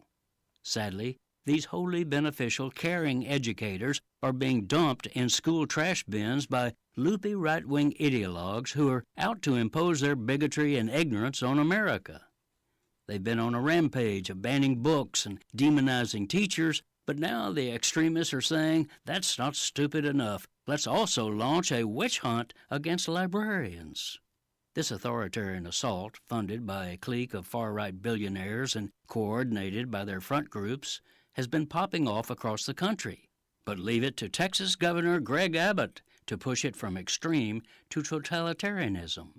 Sadly, these wholly beneficial, caring educators are being dumped in school trash bins by loopy right-wing ideologues who are out to impose their bigotry and ignorance on America. They've been on a rampage of banning books and demonizing teachers, but now the extremists are saying that's not stupid enough. Let's also launch a witch hunt against librarians. This authoritarian assault, funded by a clique of far-right billionaires and coordinated by their front groups, has been popping off across the country. But leave it to Texas Governor Greg Abbott to push it from extreme to totalitarianism.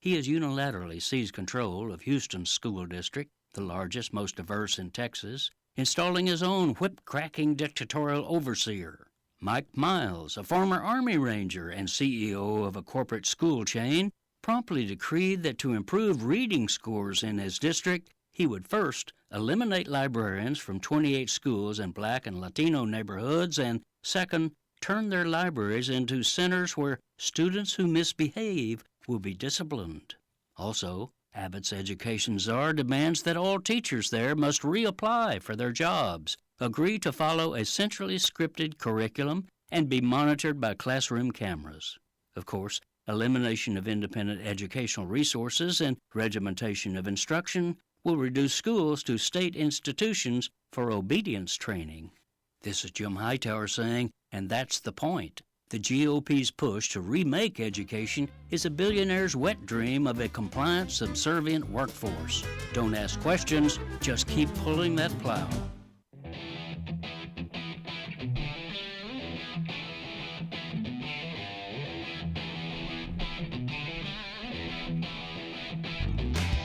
He has unilaterally seized control of Houston's school district, the largest, most diverse in Texas, installing his own whip-cracking dictatorial overseer. Mike Miles, a former Army Ranger and CEO of a corporate school chain, promptly decreed that to improve reading scores in his district, he would first eliminate librarians from 28 schools in Black and Latino neighborhoods and, second, turn their libraries into centers where students who misbehave will be disciplined. Also, Abbott's education czar demands that all teachers there must reapply for their jobs, agree to follow a centrally scripted curriculum, and be monitored by classroom cameras. Of course, elimination of independent educational resources and regimentation of instruction will reduce schools to state institutions for obedience training. This is Jim Hightower saying, and that's the point. The GOP's push to remake education is a billionaire's wet dream of a compliant, subservient workforce. Don't ask questions, just keep pulling that plow.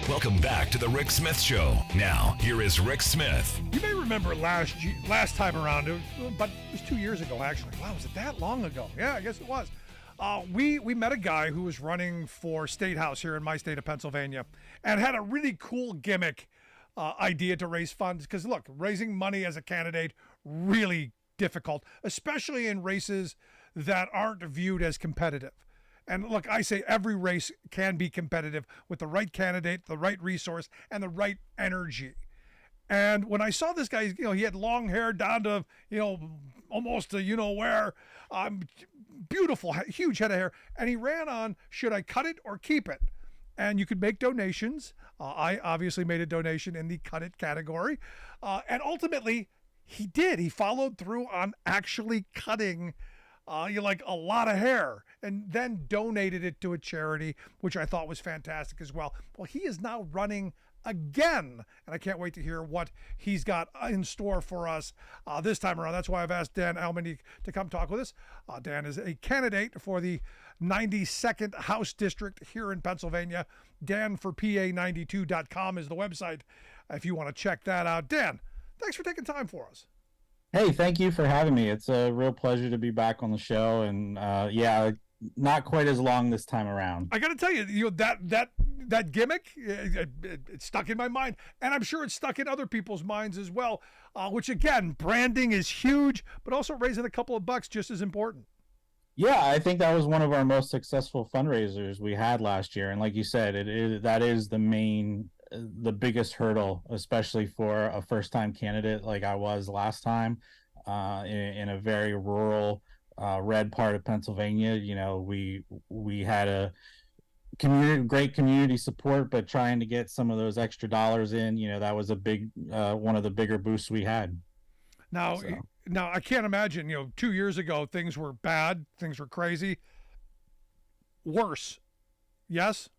Welcome back to the Rick Smith Show. Now, here is Rick Smith. You may remember last time around, it was 2 years ago, actually. Wow, was it that long ago? Yeah, I guess it was. We met a guy who was running for State House here in my state of Pennsylvania and had a really cool gimmick idea to raise funds. Because, look, raising money as a candidate, really difficult, especially in races that aren't viewed as competitive. And look, I say every race can be competitive with the right candidate, the right resource, and the right energy. And when I saw this guy, he had long hair down to, almost to where, beautiful, huge head of hair. And he ran on, should I cut it or keep it? And you could make donations. I obviously made a donation in the cut it category. And ultimately, he did. He followed through on actually cutting a lot of hair, and then donated it to a charity, which I thought was fantastic as well. Well, he is now running again. And I can't wait to hear what he's got in store for us this time around. That's why I've asked Dan Almany to come talk with us. Dan is a candidate for the 92nd House District here in Pennsylvania. DanforPA92.com is the website if you want to check that out. Dan, thanks for taking time for us. Hey, thank you for having me. It's a real pleasure to be back on the show. And not quite as long this time around. I got to tell you, that gimmick, it's stuck in my mind, and I'm sure it's stuck in other people's minds as well. Which again, branding is huge, but also raising a couple of bucks just as important. Yeah, I think that was one of our most successful fundraisers we had last year, and like you said, that is the biggest hurdle, especially for a first-time candidate like I was last time, in a very rural, red part of Pennsylvania. You know, we had a great community support, but trying to get some of those extra dollars in, that was a big one of the bigger boosts we had. Now I can't imagine, 2 years ago things were bad, things were crazy. Worse, yes?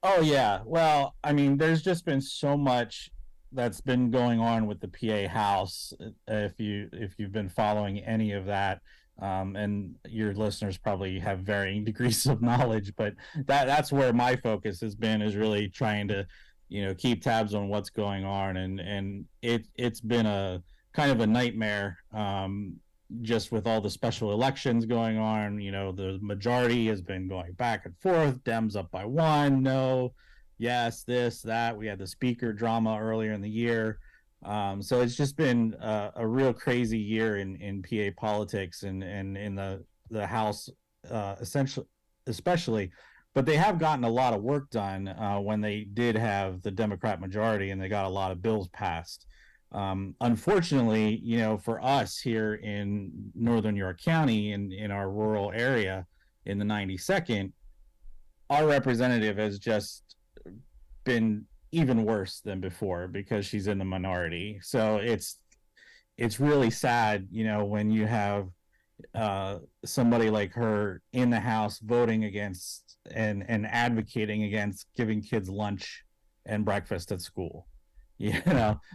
Oh yeah. Well, I mean, there's just been so much that's been going on with the PA House. If you've been following any of that, and your listeners probably have varying degrees of knowledge, but that's where my focus has been, is really trying to, keep tabs on what's going on, and it's been a kind of a nightmare, just with all the special elections going on. The majority has been going back and forth, Dems up by one, no, yes, this, that. We had the speaker drama earlier in the year. So it's just been a real crazy year in PA politics and in the House, especially. But they have gotten a lot of work done when they did have the Democrat majority, and they got a lot of bills passed. Unfortunately, for us here in Northern York County, in our rural area in the 92nd, our representative has just been even worse than before because she's in the minority. So it's really sad, when you have somebody like her in the House voting against and advocating against giving kids lunch and breakfast at school,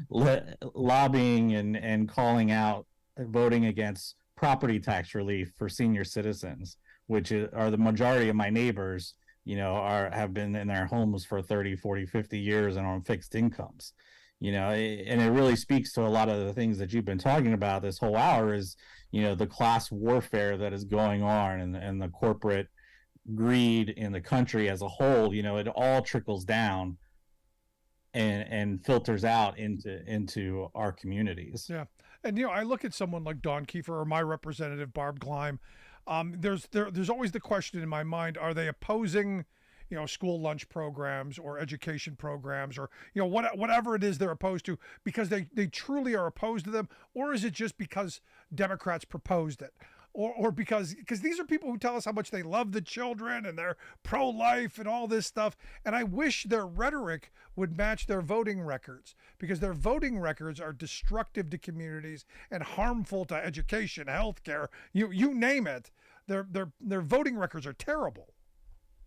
lobbying and calling out, voting against property tax relief for senior citizens, which are the majority of my neighbors, have been in their homes for 30, 40, 50 years and on fixed incomes, and it really speaks to a lot of the things that you've been talking about this whole hour is, the class warfare that is going on and the corporate greed in the country as a whole. It all trickles down and filters out into our communities. Yeah. And, I look at someone like Dawn Kiefer or my representative, Barb Gleim. There's always the question in my mind, are they opposing, school lunch programs or education programs or, whatever it is they're opposed to because they truly are opposed to them? Or is it just because Democrats proposed it? Or because these are people who tell us how much they love the children and they're pro-life and all this stuff. And I wish their rhetoric would match their voting records, because their voting records are destructive to communities and harmful to education, healthcare, you name it. Their voting records are terrible.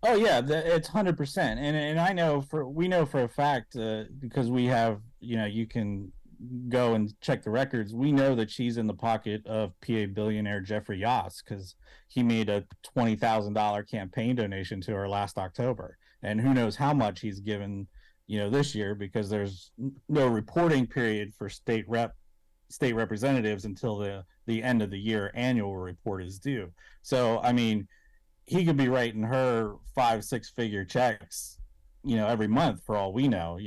Oh yeah, it's 100%. And we know for a fact, because we have, you can go and check the records. We know that she's in the pocket of PA billionaire Jeffrey Yoss, because he made a $20,000 campaign donation to her last October, and who knows how much he's given, this year, because there's no reporting period for state representatives until the end of the year annual report is due. So I mean, he could be writing her 5-6 figure checks, every month for all we know,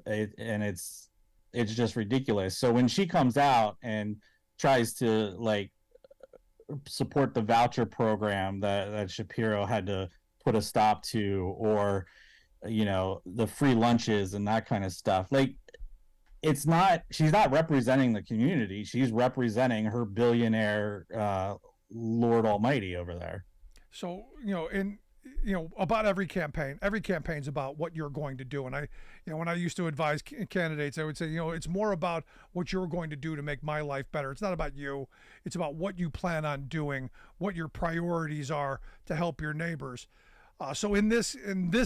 and it's just ridiculous. So when she comes out and tries to support the voucher program that Shapiro had to put a stop to, or the free lunches and that kind of stuff, she's not representing the community. She's representing her billionaire Lord Almighty over there. So about every campaign's about what you're going to do. And I, when I used to advise candidates, I would say, it's more about what you're going to do to make my life better. It's not about you. It's about what you plan on doing, what your priorities are to help your neighbors. So in this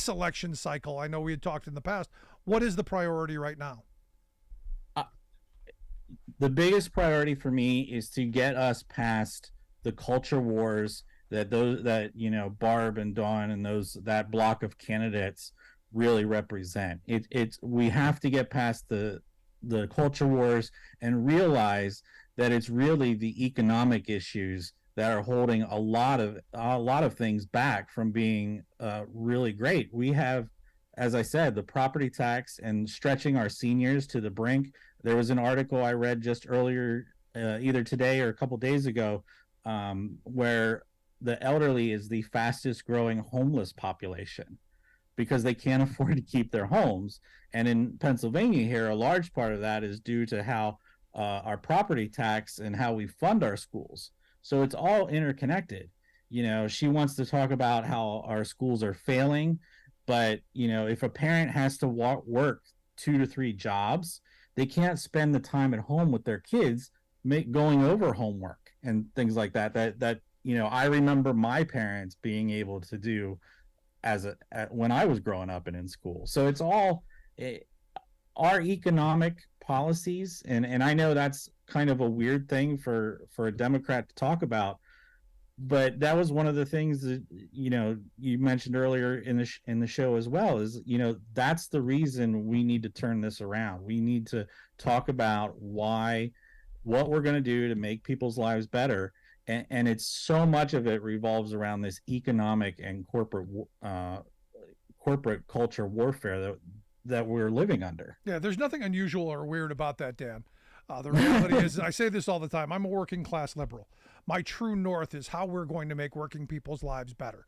election cycle, I know we had talked in the past, What is the priority right now? The biggest priority for me is to get us past the culture wars that Barb and Dawn and that block of candidates really represent. We have to get past the culture wars and realize that it's really the economic issues that are holding a lot of things back from being really great. We have, as I said, the property tax and stretching our seniors to the brink. There was an article I read just earlier, either today or a couple days ago, where the elderly is the fastest growing homeless population because they can't afford to keep their homes. And in Pennsylvania here, a large part of that is due to how our property tax and how we fund our schools. So it's all interconnected. She wants to talk about how our schools are failing, but if a parent has to work 2 to 3 jobs, they can't spend the time at home with their kids going over homework and things like that I remember my parents being able to do when I was growing up and in school. So it's all our economic policies, and I know that's kind of a weird thing for a Democrat to talk about, but that was one of the things that you mentioned earlier in the show as well, is that's the reason we need to turn this around. We need to talk about what we're going to do to make people's lives better, and it's so much of it revolves around this economic and corporate culture warfare that we're living under. Yeah, there's nothing unusual or weird about that, Dan. The reality is, I say this all the time, I'm a working class liberal. My true north is how we're going to make working people's lives better.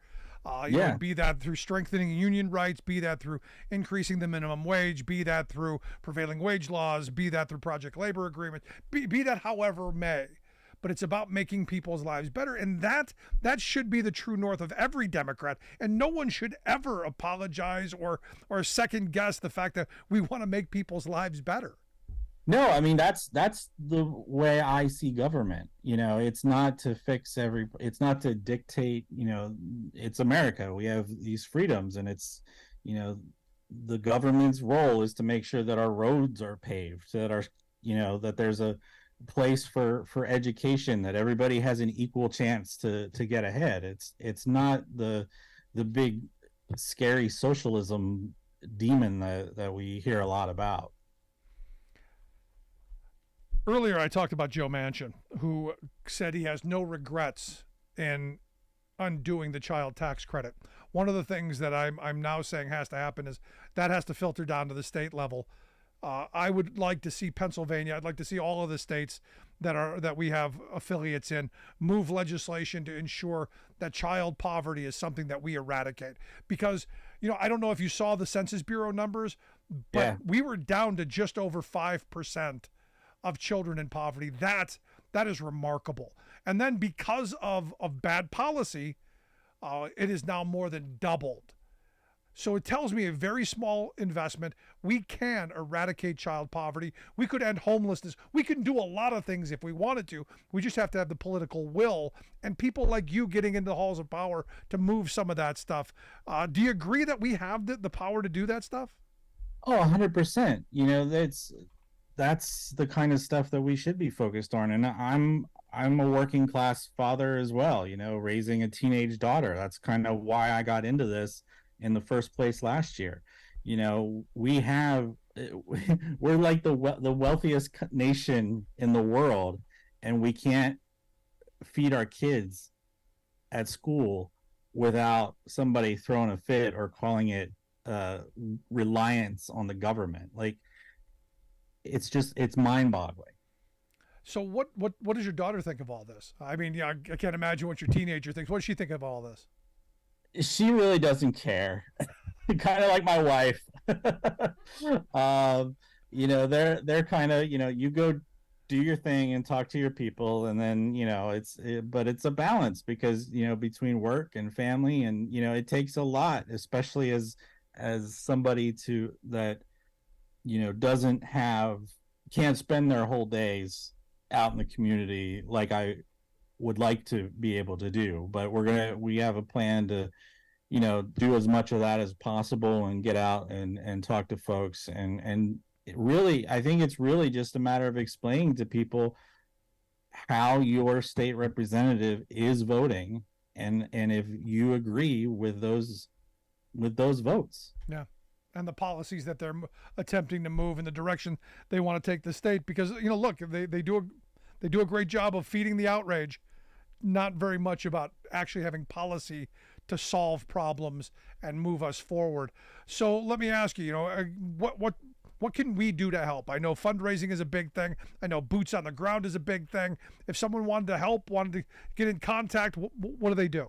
Be that through strengthening union rights, be that through increasing the minimum wage, be that through prevailing wage laws, be that through project labor agreements, be that however may. But it's about making people's lives better, and that should be the true north of every Democrat. And no one should ever apologize or second guess the fact that we want to make people's lives better. No, I mean, that's the way I see government. It's not to it's not to dictate, it's America. We have these freedoms, and it's, the government's role is to make sure that our roads are paved, that there's a place for education, that everybody has an equal chance to get ahead. It's not the big scary socialism demon that we hear a lot about. Earlier, I talked about Joe Manchin, who said he has no regrets in undoing the child tax credit. One of the things that I'm now saying has to happen is that has to filter down to the state level. I would like to see Pennsylvania, I'd like to see all of the states that we have affiliates in move legislation to ensure that child poverty is something that we eradicate. Because, I don't know if you saw the Census Bureau numbers, but we were down to just over 5% of children in poverty. That is remarkable. And then because of bad policy, it is now more than doubled. So it tells me a very small investment, we can eradicate child poverty. We could end homelessness. We can do a lot of things if we wanted to. We just have to have the political will and people like you getting into the halls of power to move some of that stuff. Do you agree that we have the power to do that stuff? Oh, 100%. That's the kind of stuff that we should be focused on. And I'm a working class father as well, raising a teenage daughter. That's kind of why I got into this in the first place last year. We're like the wealthiest nation in the world, and we can't feed our kids at school without somebody throwing a fit or calling it reliance on the government. Like, it's mind-boggling. So what does your daughter think of all this? I mean, I can't imagine what your teenager thinks. What does she think of all this? She really doesn't care. Kind of like my wife. They're kind of, you go do your thing and talk to your people, and then, but it's a balance because, between work and family, and, it takes a lot, especially as somebody that, can't spend their whole days out in the community like I would like to be able to do. But we have a plan to do as much of that as possible and get out and talk to folks. And it really, I think it's really just a matter of explaining to people how your state representative is voting, and if you agree with those votes. Yeah. And the policies that they're attempting to move in the direction they want to take the state, because look, they do a great job of feeding the outrage, not very much about actually having policy to solve problems and move us forward. So let me ask you, what can we do to help? I know fundraising is a big thing. I know boots on the ground is a big thing. If someone wanted to help, wanted to get in contact, what do they do?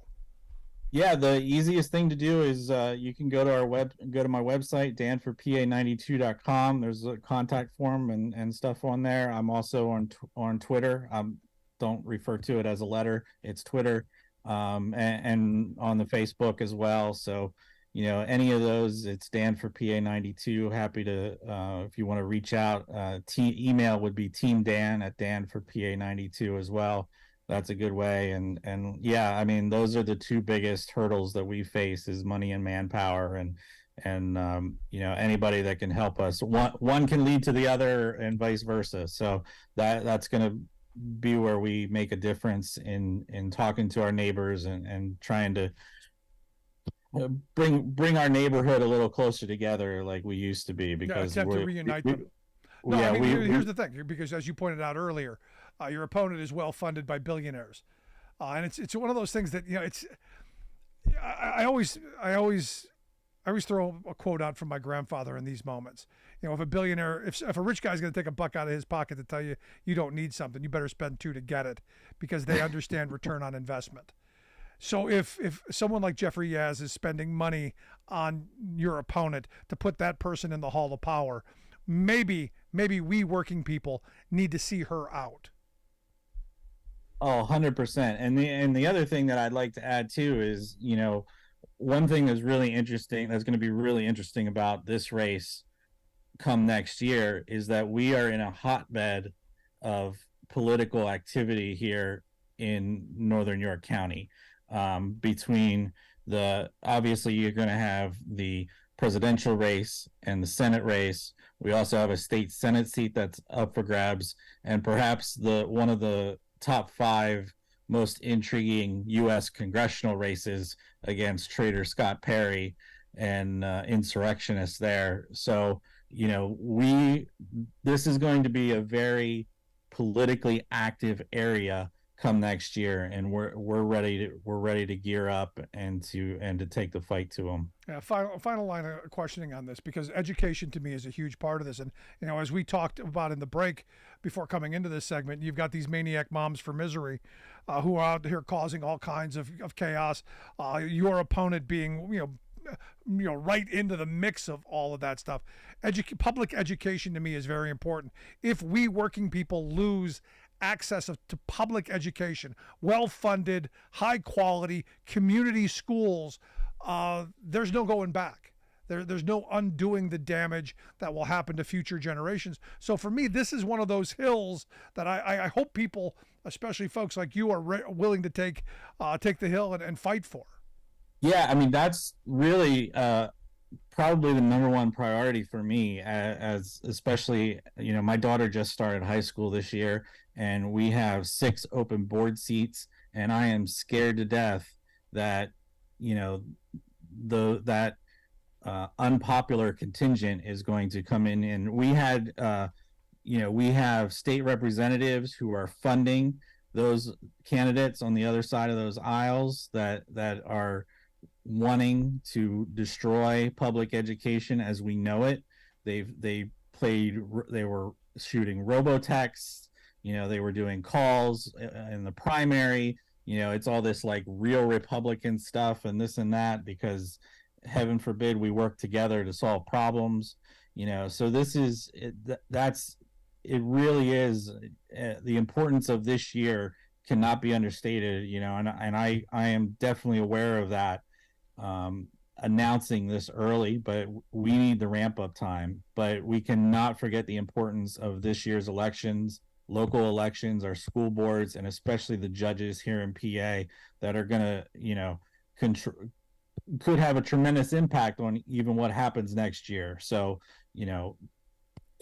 Yeah, the easiest thing to do is you can go to my website, danforpa92.com. There's a contact form and stuff on there. I'm also on Twitter. Don't refer to it as a letter. It's Twitter, and on the Facebook as well. So, any of those, it's danforpa92. Happy to, if you want to reach out, email would be teamdan@danforpa92 as well. That's a good way. And yeah, I mean, those are the two biggest hurdles that we face, is money and manpower, and anybody that can help us, one can lead to the other and vice versa. So that's going to be where we make a difference in talking to our neighbors and trying to bring our neighborhood a little closer together like we used to be, because attempt to reunite them. No, yeah, here's the thing, because as you pointed out earlier, your opponent is well funded by billionaires, and it's one of those things that I always throw a quote out from my grandfather in these moments. If a billionaire, if a rich guy's going to take a buck out of his pocket to tell you you don't need something, you better spend two to get it, because they understand return on investment. So if someone like Jeffrey Yaz is spending money on your opponent to put that person in the hall of power, maybe we working people need to see her out. Oh, 100%. And the other thing that I'd like to add too is, one thing that's really interesting, that's going to be really interesting about this race come next year, is that we are in a hotbed of political activity here in Northern York County. Between obviously you're going to have the presidential race and the Senate race. We also have a state Senate seat that's up for grabs, and perhaps one of the top 5 most intriguing U.S. congressional races against traitor Scott Perry and insurrectionists there. So, this is going to be a very politically active area come next year, and we're ready to gear up and to take the fight to them. Yeah, final line of questioning on this, because education to me is a huge part of this. And as we talked about in the break before coming into this segment, you've got these maniac moms for misery who are out here causing all kinds of chaos. Your opponent being right into the mix of all of that stuff. Public education to me is very important. If we working people lose access to public education, well-funded, high-quality community schools, there's no going back. There's no undoing the damage that will happen to future generations. So for me, this is one of those hills that I hope people, especially folks like you, are willing to take the hill and fight for. Yeah, I mean, that's really probably the number one priority for me, as especially, my daughter just started high school this year, and we have 6 open board seats, and I am scared to death that, that unpopular contingent is going to come in. And we have state representatives who are funding those candidates on the other side of those aisles that are wanting to destroy public education as we know it. They were shooting robotexts, they were doing calls in the primary, it's all this like real Republican stuff and this and that, because heaven forbid we work together to solve problems, so this is it really is the importance of this year cannot be understated, and I am definitely aware of that. Announcing this early, but we need the ramp up time. But we cannot forget the importance of this year's elections, local elections, our school boards, and especially the judges here in PA that are going to, could have a tremendous impact on even what happens next year. So,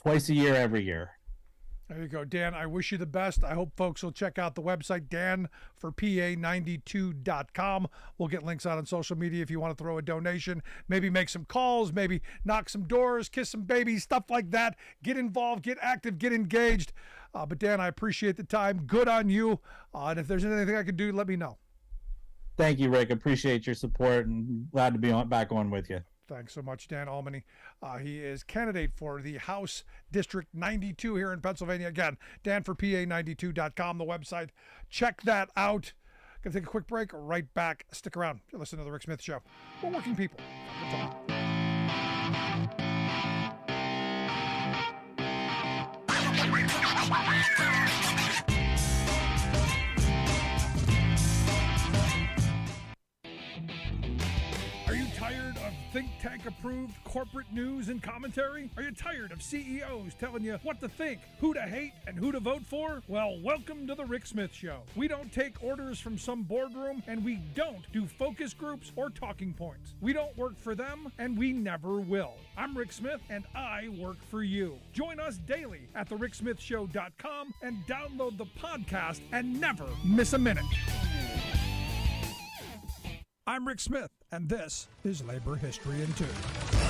twice a year, every year. There you go, Dan. I wish you the best. I hope folks will check out the website, danforpa92.com. We'll get links out on social media if you want to throw a donation, maybe make some calls, maybe knock some doors, kiss some babies, stuff like that. Get involved, get active, get engaged. But Dan, I appreciate the time. Good on you. And if there's anything I can do, let me know. Thank you, Rick. Appreciate your support and glad to be back on with you. Thanks so much, Dan Almany. He is candidate for the House District 92 here in Pennsylvania. Again, danforpa92.com, the website. Check that out. Gonna take a quick break. Right back. Stick around. You're listening to The Rick Smith Show. We're working people. Good talk. Are you tired of think tank approved corporate news and commentary? Are you tired of CEOs telling you what to think, who to hate, and who to vote for? Well, welcome to the Rick Smith Show. We don't take orders from some boardroom, and we don't do focus groups or talking points. We don't work for them, and we never will. I'm Rick Smith, and I work for you. Join us daily at thericksmithshow.com and download the podcast and never miss a minute. I'm Rick Smith, and this is Labor History in 2.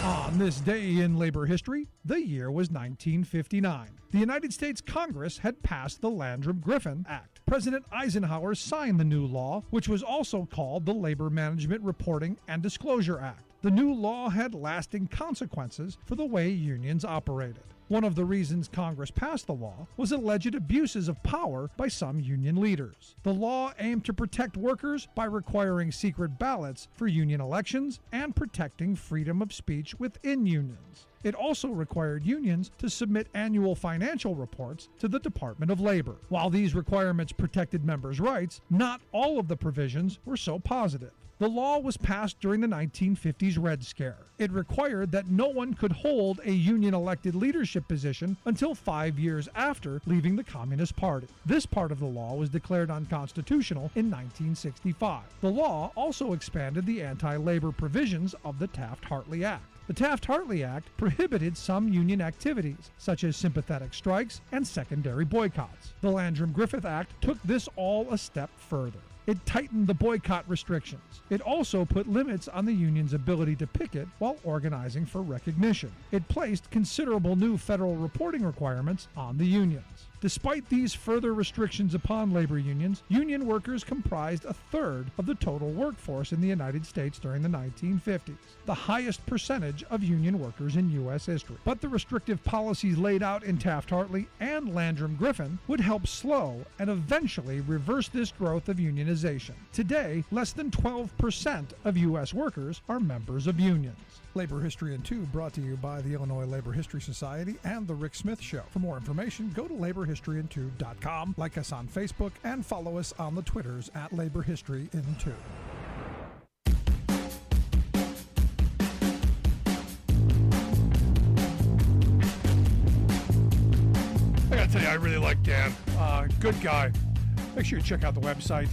On this day in labor history, the year was 1959. The United States Congress had passed the Landrum-Griffin Act. President Eisenhower signed the new law, which was also called the Labor Management Reporting and Disclosure Act. The new law had lasting consequences for the way unions operated. One of the reasons Congress passed the law was alleged abuses of power by some union leaders. The law aimed to protect workers by requiring secret ballots for union elections and protecting freedom of speech within unions. It also required unions to submit annual financial reports to the Department of Labor. While these requirements protected members' rights, not all of the provisions were so positive. The law was passed during the 1950s Red Scare. It required that no one could hold a union-elected leadership position until 5 years after leaving the Communist Party. This part of the law was declared unconstitutional in 1965. The law also expanded the anti-labor provisions of the Taft-Hartley Act. The Taft-Hartley Act prohibited some union activities, such as sympathetic strikes and secondary boycotts. The Landrum-Griffith Act took this all a step further. It tightened the boycott restrictions. It also put limits on the union's ability to picket while organizing for recognition. It placed considerable new federal reporting requirements on the unions. Despite these further restrictions upon labor unions, union workers comprised a third of the total workforce in the United States during the 1950s, the highest percentage of union workers in U.S. history. But the restrictive policies laid out in Taft-Hartley and Landrum-Griffin would help slow and eventually reverse this growth of unionization. Today, less than 12% of U.S. workers are members of unions. Labor History in 2 brought to you by the Illinois Labor History Society and The Rick Smith Show. For more information, go to laborhistoryin2.com, like us on Facebook, and follow us on the Twitters at Labor History in 2. I gotta tell you, I really like Dan. Good guy. Make sure you check out the website,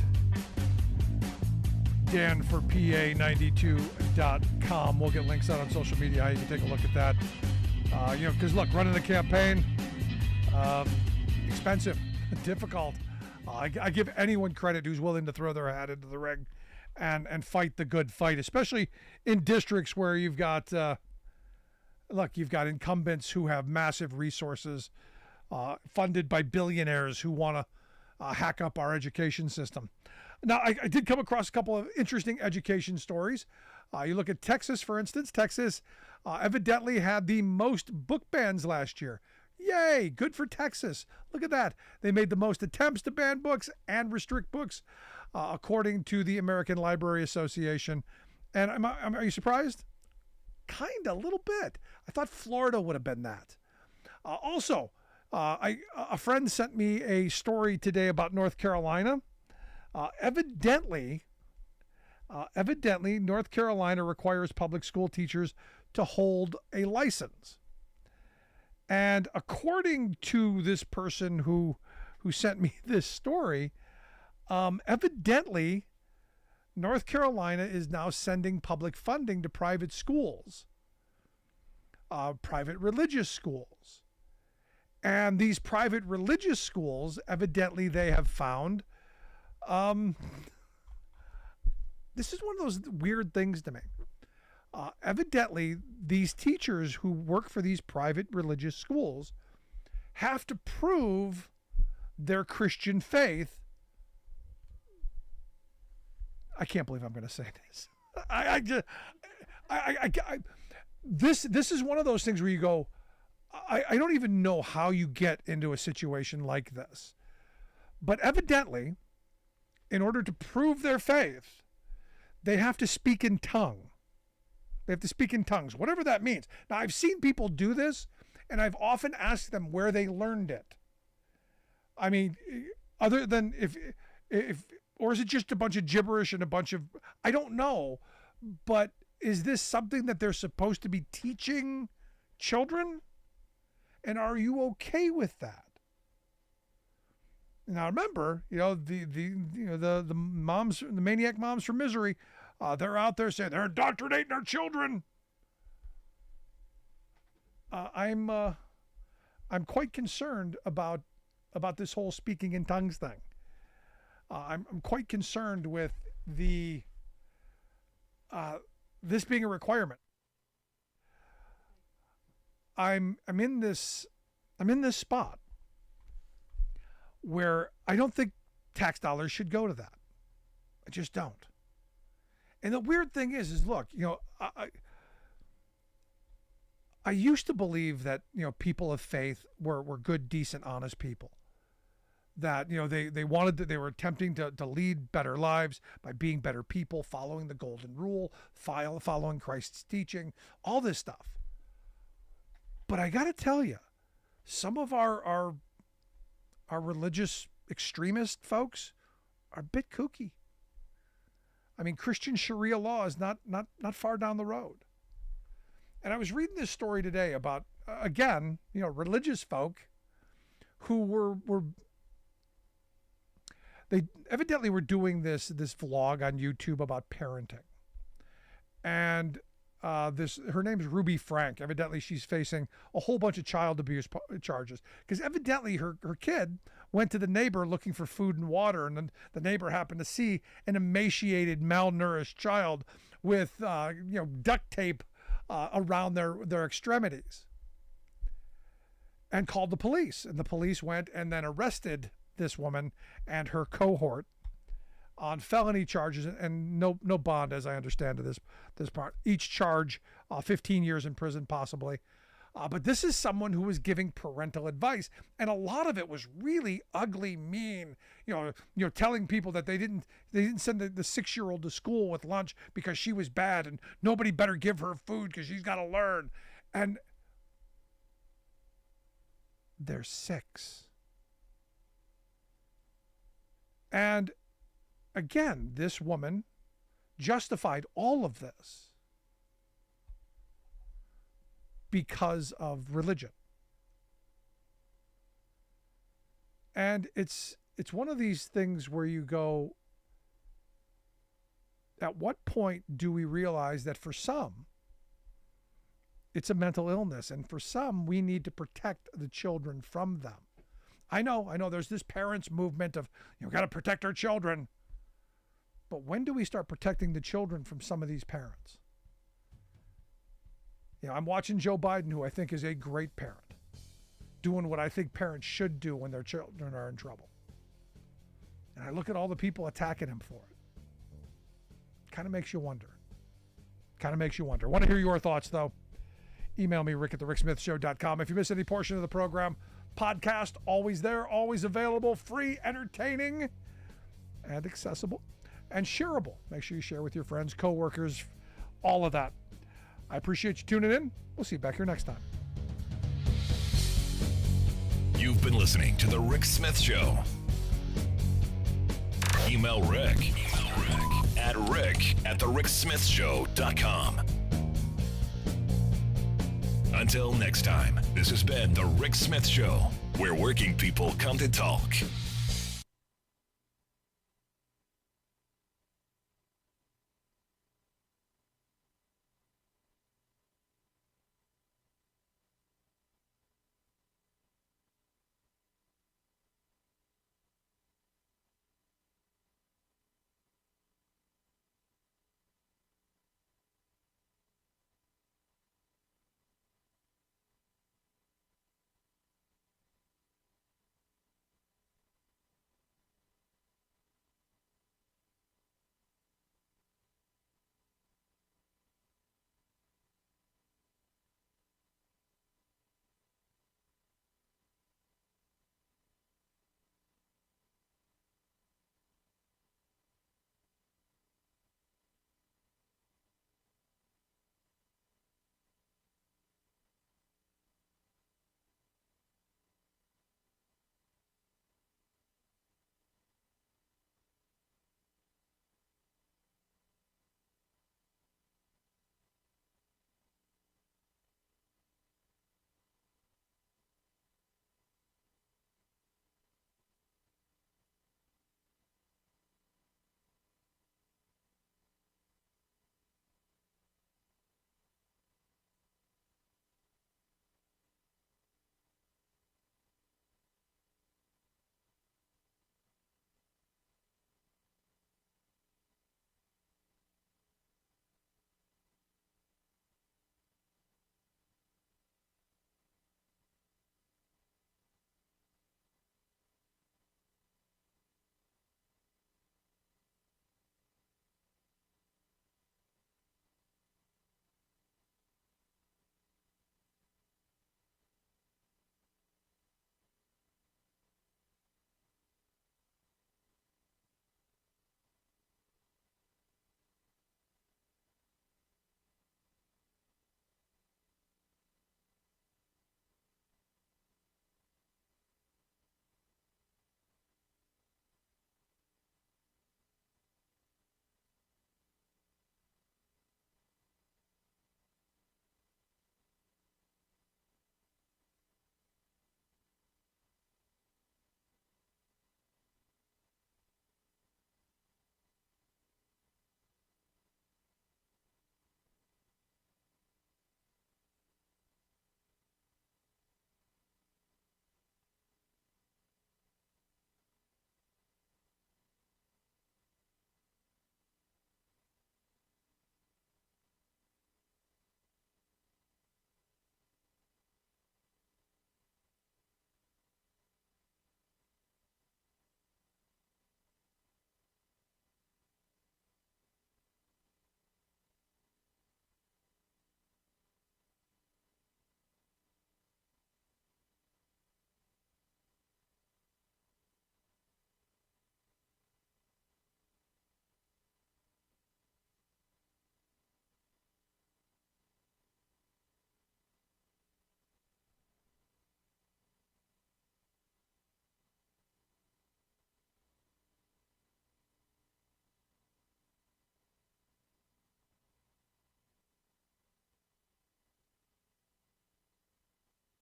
danforpa92.com. We'll get links out on social media. You can take a look at that. Because look, running a campaign, expensive, difficult. I give anyone credit who's willing to throw their hat into the ring and fight the good fight, especially in districts where you've got, you've got incumbents who have massive resources, funded by billionaires who want to hack up our education system. Now, I did come across a couple of interesting education stories. You look at Texas, for instance. Texas evidently had the most book bans last year. Yay, good for Texas. Look at that. They made the most attempts to ban books and restrict books, according to the American Library Association. And are you surprised? Kind of, a little bit. I thought Florida would have been that. Also, a friend sent me a story today about North Carolina. Evidently, North Carolina requires public school teachers to hold a license. And according to this person who sent me this story, evidently North Carolina is now sending public funding to private schools, private religious schools. And these private religious schools, evidently they have found, this is one of those weird things to me. Evidently, these teachers who work for these private religious schools have to prove their Christian faith. I can't believe I'm going to say this. This is one of those things where you go, I don't even know how you get into a situation like this. But evidently, in order to prove their faith, they have to speak in tongue. They have to speak in tongues, whatever that means. Now, I've seen people do this, and I've often asked them where they learned it. I mean, other than if or is it just a bunch of gibberish and a bunch of, I don't know, but is this something that they're supposed to be teaching children? And are you okay with that? Now remember, the moms, the maniac moms from Misery, they're out there saying they're indoctrinating our children. I'm quite concerned about this whole speaking in tongues thing. I'm quite concerned with this being a requirement. I'm in this spot where I don't think tax dollars should go to that. I just don't. And the weird thing is look, I used to believe that, people of faith were good, decent, honest people. That, they were attempting to lead better lives by being better people, following the golden rule, following Christ's teaching, all this stuff. But I got to tell you, some of our religious extremist folks are a bit kooky. I mean, Christian Sharia law is not far down the road. And I was reading this story today about, again, religious folk who they evidently were doing this vlog on YouTube about parenting. And her name is Ruby Frank. Evidently, she's facing a whole bunch of child abuse charges because evidently her kid went to the neighbor looking for food and water, and then the neighbor happened to see an emaciated, malnourished child with duct tape around their extremities, and called the police. And the police went and then arrested this woman and her cohort on felony charges and no bond, as I understand it, this part. Each charge 15 years in prison, possibly. But this is someone who was giving parental advice, and a lot of it was really ugly, mean. Telling people that they didn't send the 6-year-old to school with lunch because she was bad, and nobody better give her food because she's got to learn. And they're 6. And again, this woman justified all of this because of religion. And it's one of these things where you go, at what point do we realize that for some, it's a mental illness, and for some, we need to protect the children from them? I know there's this parents movement of, got to protect our children. But when do we start protecting the children from some of these parents? I'm watching Joe Biden, who I think is a great parent, doing what I think parents should do when their children are in trouble. And I look at all the people attacking him for it. Kind of makes you wonder. Want to hear your thoughts, though? Email me, rick@thericksmithshow.com. If you miss any portion of the program, podcast, always there, always available, free, entertaining, and accessible, and shareable. Make sure you share with your friends, coworkers, all of that. I appreciate you tuning in. We'll see you back here next time. You've been listening to The Rick Smith Show. Email Rick at rick@thericksmithshow.com. Until next time, this has been The Rick Smith Show, where working people come to talk.